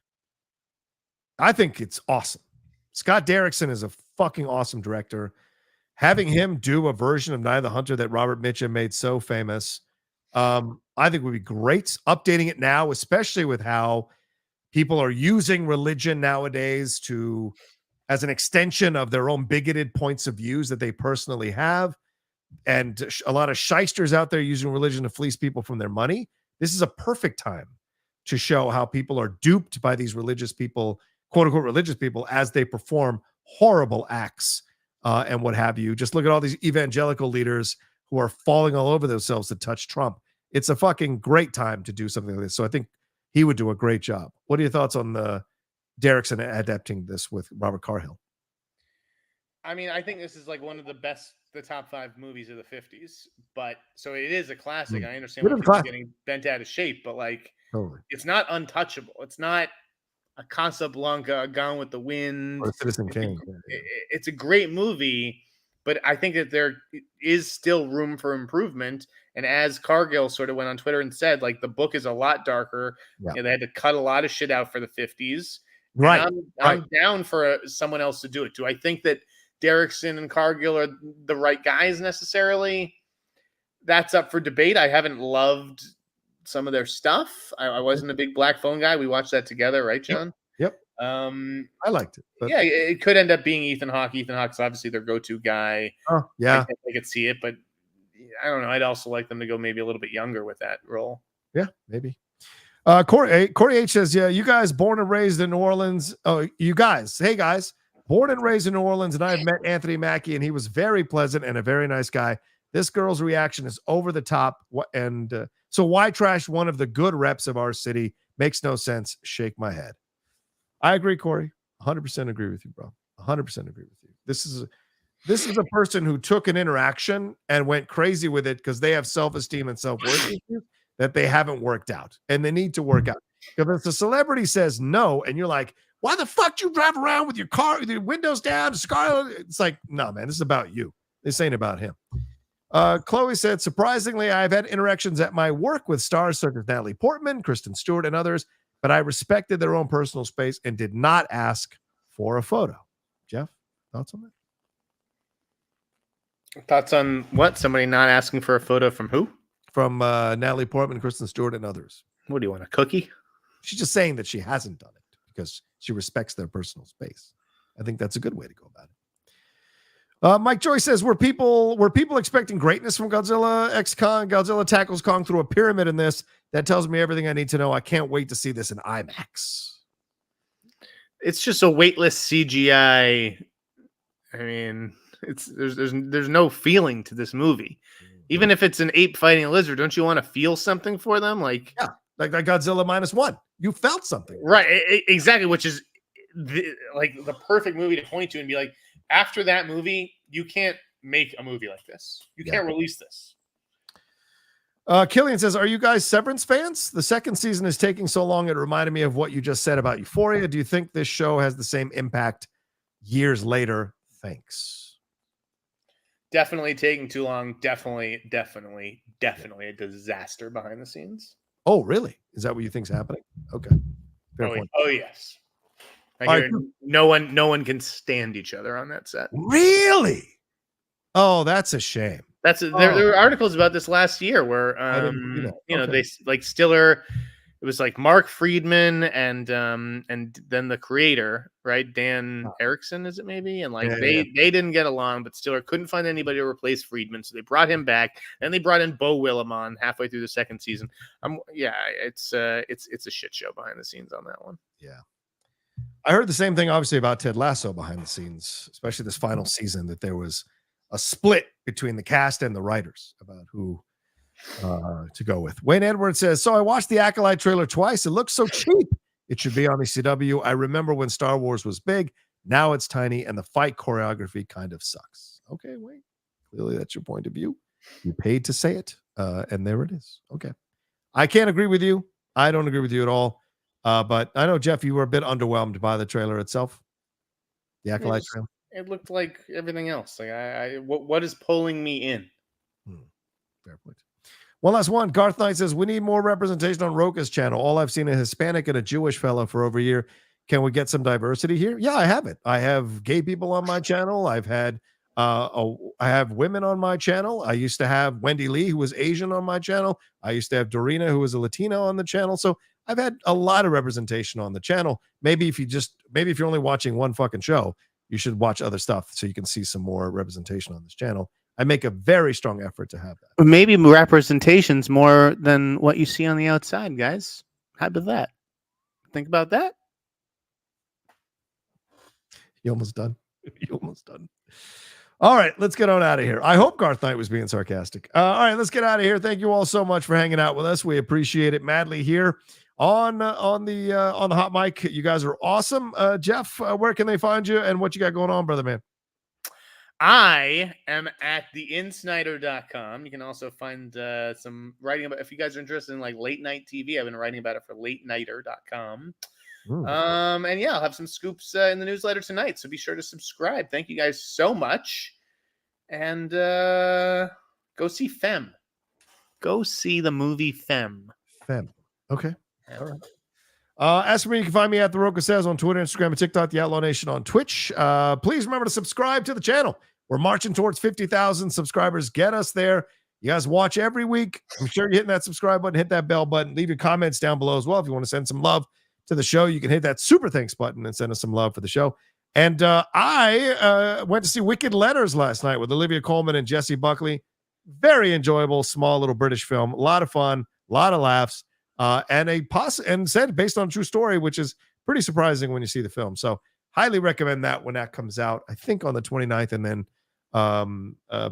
I think it's awesome. Scott Derrickson is a fucking awesome director. Having him do a version of Night of the Hunter that Robert Mitchum made so famous, I think would be great. Updating it now, especially with how people are using religion nowadays as an extension of their own bigoted points of views that they personally have. And a lot of shysters out there using religion to fleece people from their money. This is a perfect time to show how people are duped by these religious people, quote unquote religious people, as they perform horrible acts and what have you. Just look at all these evangelical leaders who are falling all over themselves to touch Trump. It's a fucking great time to do something like this. So I think he would do a great job. What are your thoughts on the Derrickson adapting this with Robert Cargill? I mean, I think this is like one of the top 5 movies of the 50s. But so it is a classic. I understand when people getting bent out of shape, but like it's not untouchable. It's not a Casablanca, Gone with the Wind, or Citizen Kane. It's a great movie, but I think that there is still room for improvement. And as Cargill sort of went on Twitter and said, like, the book is a lot darker. Yeah. You know, they had to cut a lot of shit out for the 50s. Right. I'm down for someone else to do it. Do I think that Derrickson and Cargill are the right guys necessarily? That's up for debate. I haven't loved some of their stuff. I wasn't a big Black Phone guy. We watched that together, right, John? Yep. I liked it. But... yeah, it could end up being Ethan Hawke. Ethan Hawke's obviously their go-to guy. Oh, yeah. I could see it, but I don't know. I'd also like them to go maybe a little bit younger with that role. Yeah, maybe. Corey H says, yeah, you guys born and raised in New Orleans. Oh, you guys. Hey, guys. Born and raised in New Orleans, and I've met Anthony Mackie, and he was very pleasant and a very nice guy. This girl's reaction is over the top. And so why trash one of the good reps of our city? Makes no sense. Shake my head. I agree, Corey. 100% agree with you, bro. 100% agree with you. This is a person who took an interaction and went crazy with it because they have self-esteem and self-worth issues that they haven't worked out, and they need to work out. Because if the celebrity says no, and you're like, why the fuck do you drive around with your car, with your windows down, Scarlet? It's like, no, man, this is about you. This ain't about him. Chloe said, surprisingly, I've had interactions at my work with stars such as Natalie Portman, Kristen Stewart, and others, but I respected their own personal space and did not ask for a photo. Jeff, thoughts on that? Thoughts on what? Somebody not asking for a photo from who? From Natalie Portman, Kristen Stewart, and others. What do you want, a cookie? She's just saying that she hasn't done it because she respects their personal space. I think that's a good way to go about it. Mike Joyce says, were people expecting greatness from Godzilla X Kong? Godzilla tackles Kong through a pyramid in this. That tells me everything I need to know. I can't wait to see this in IMAX. It's just a weightless CGI. I mean, there's no feeling to this movie. Even if it's an ape fighting a lizard, don't you want to feel something for them? Like, yeah, like Godzilla -1. You felt something. Right, exactly, which is the perfect movie to point to and be like, after that movie, you can't make a movie like this. You can't release this. Killian says, are you guys Severance fans? The second season is taking so long, it reminded me of what you just said about Euphoria. Do you think this show has the same impact years later? Thanks. Definitely taking too long. Definitely a disaster behind the scenes. Oh, really? Is that what you think's happening? Okay. Fair point. Oh, yes. I hear no one can stand each other on that set. Really? Oh, that's a shame. There were articles about this last year where they like Stiller. It was like Mark Friedman and then the creator, right? Dan Erickson, is it maybe? And like they didn't get along, but Stiller couldn't find anybody to replace Friedman, so they brought him back. And they brought in Beau Willem on halfway through the second season. It's a shit show behind the scenes on that one. Yeah. I heard the same thing, obviously, about Ted Lasso behind the scenes, especially this final season, that there was a split between the cast and the writers about who to go with. Wayne Edwards says, so I watched the Acolyte trailer twice. It looks so cheap. It should be on the CW. I remember when Star Wars was big. Now it's tiny, and the fight choreography kind of sucks. Okay, Wayne. Clearly, that's your point of view. You paid to say it, and there it is. Okay. I can't agree with you. I don't agree with you at all. But I know, Jeff, you were a bit underwhelmed by the trailer itself. The Acolyte trailer. It looked like everything else. Like what is pulling me in? Fair point. One last one. Garth Knight says, we need more representation on Rocha's channel. All I've seen a Hispanic and a Jewish fellow for over a year. Can we get some diversity here? Yeah, I have it. I have gay people on my channel. I've had I have women on my channel. I used to have Wendy Lee, who was Asian, on my channel. I used to have Dorina, who was a Latina, on the channel. So I've had a lot of representation on the channel. Maybe if you're only watching one fucking show, you should watch other stuff so you can see some more representation on this channel. I make a very strong effort to have that. Maybe representation's more than what you see on the outside, guys. How about that? Think about that. You almost done. All right, let's get on out of here. I hope Garth Knight was being sarcastic. All right, let's get out of here. Thank you all so much for hanging out with us. We appreciate it madly here on the hot mic. You guys are awesome. Jeff, where can they find you and what you got going on, brother man? I am at theinsnyder.com. You can also find some writing about, if you guys are interested in like late night TV, I've been writing about it for latenighter.com. And yeah, I'll have some scoops in the newsletter tonight, so be sure to subscribe. Thank you guys so much, and go see Femme. go see the movie Femme. Femme. Okay. All right. As for me, you can find me at The Rocha Says on Twitter, Instagram, and TikTok, The Outlaw Nation on Twitch. Please remember to subscribe to the channel. We're marching towards 50,000 subscribers. Get us there. You guys watch every week. I'm sure you're hitting that subscribe button, hit that bell button, leave your comments down below as well. If you want to send some love to the show, you can hit that super thanks button and send us some love for the show. And I went to see Wicked Letters last night with Olivia Colman and Jessie Buckley. Very enjoyable, small little British film. A lot of fun, a lot of laughs, and said based on a true story, which is pretty surprising when you see the film. So highly recommend that when that comes out, I think on the 29th, and then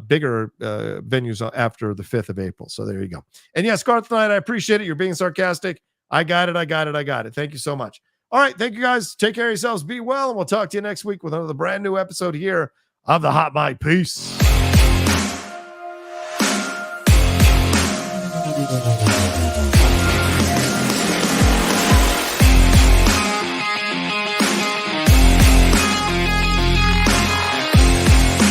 bigger venues after the 5th of April. So there you go. And yes, Garth Knight, I appreciate it. You're being sarcastic. I got it. Thank you so much. All right. Thank you guys. Take care of yourselves. Be well. And we'll talk to you next week with another brand new episode here of the Hot Mic. Peace.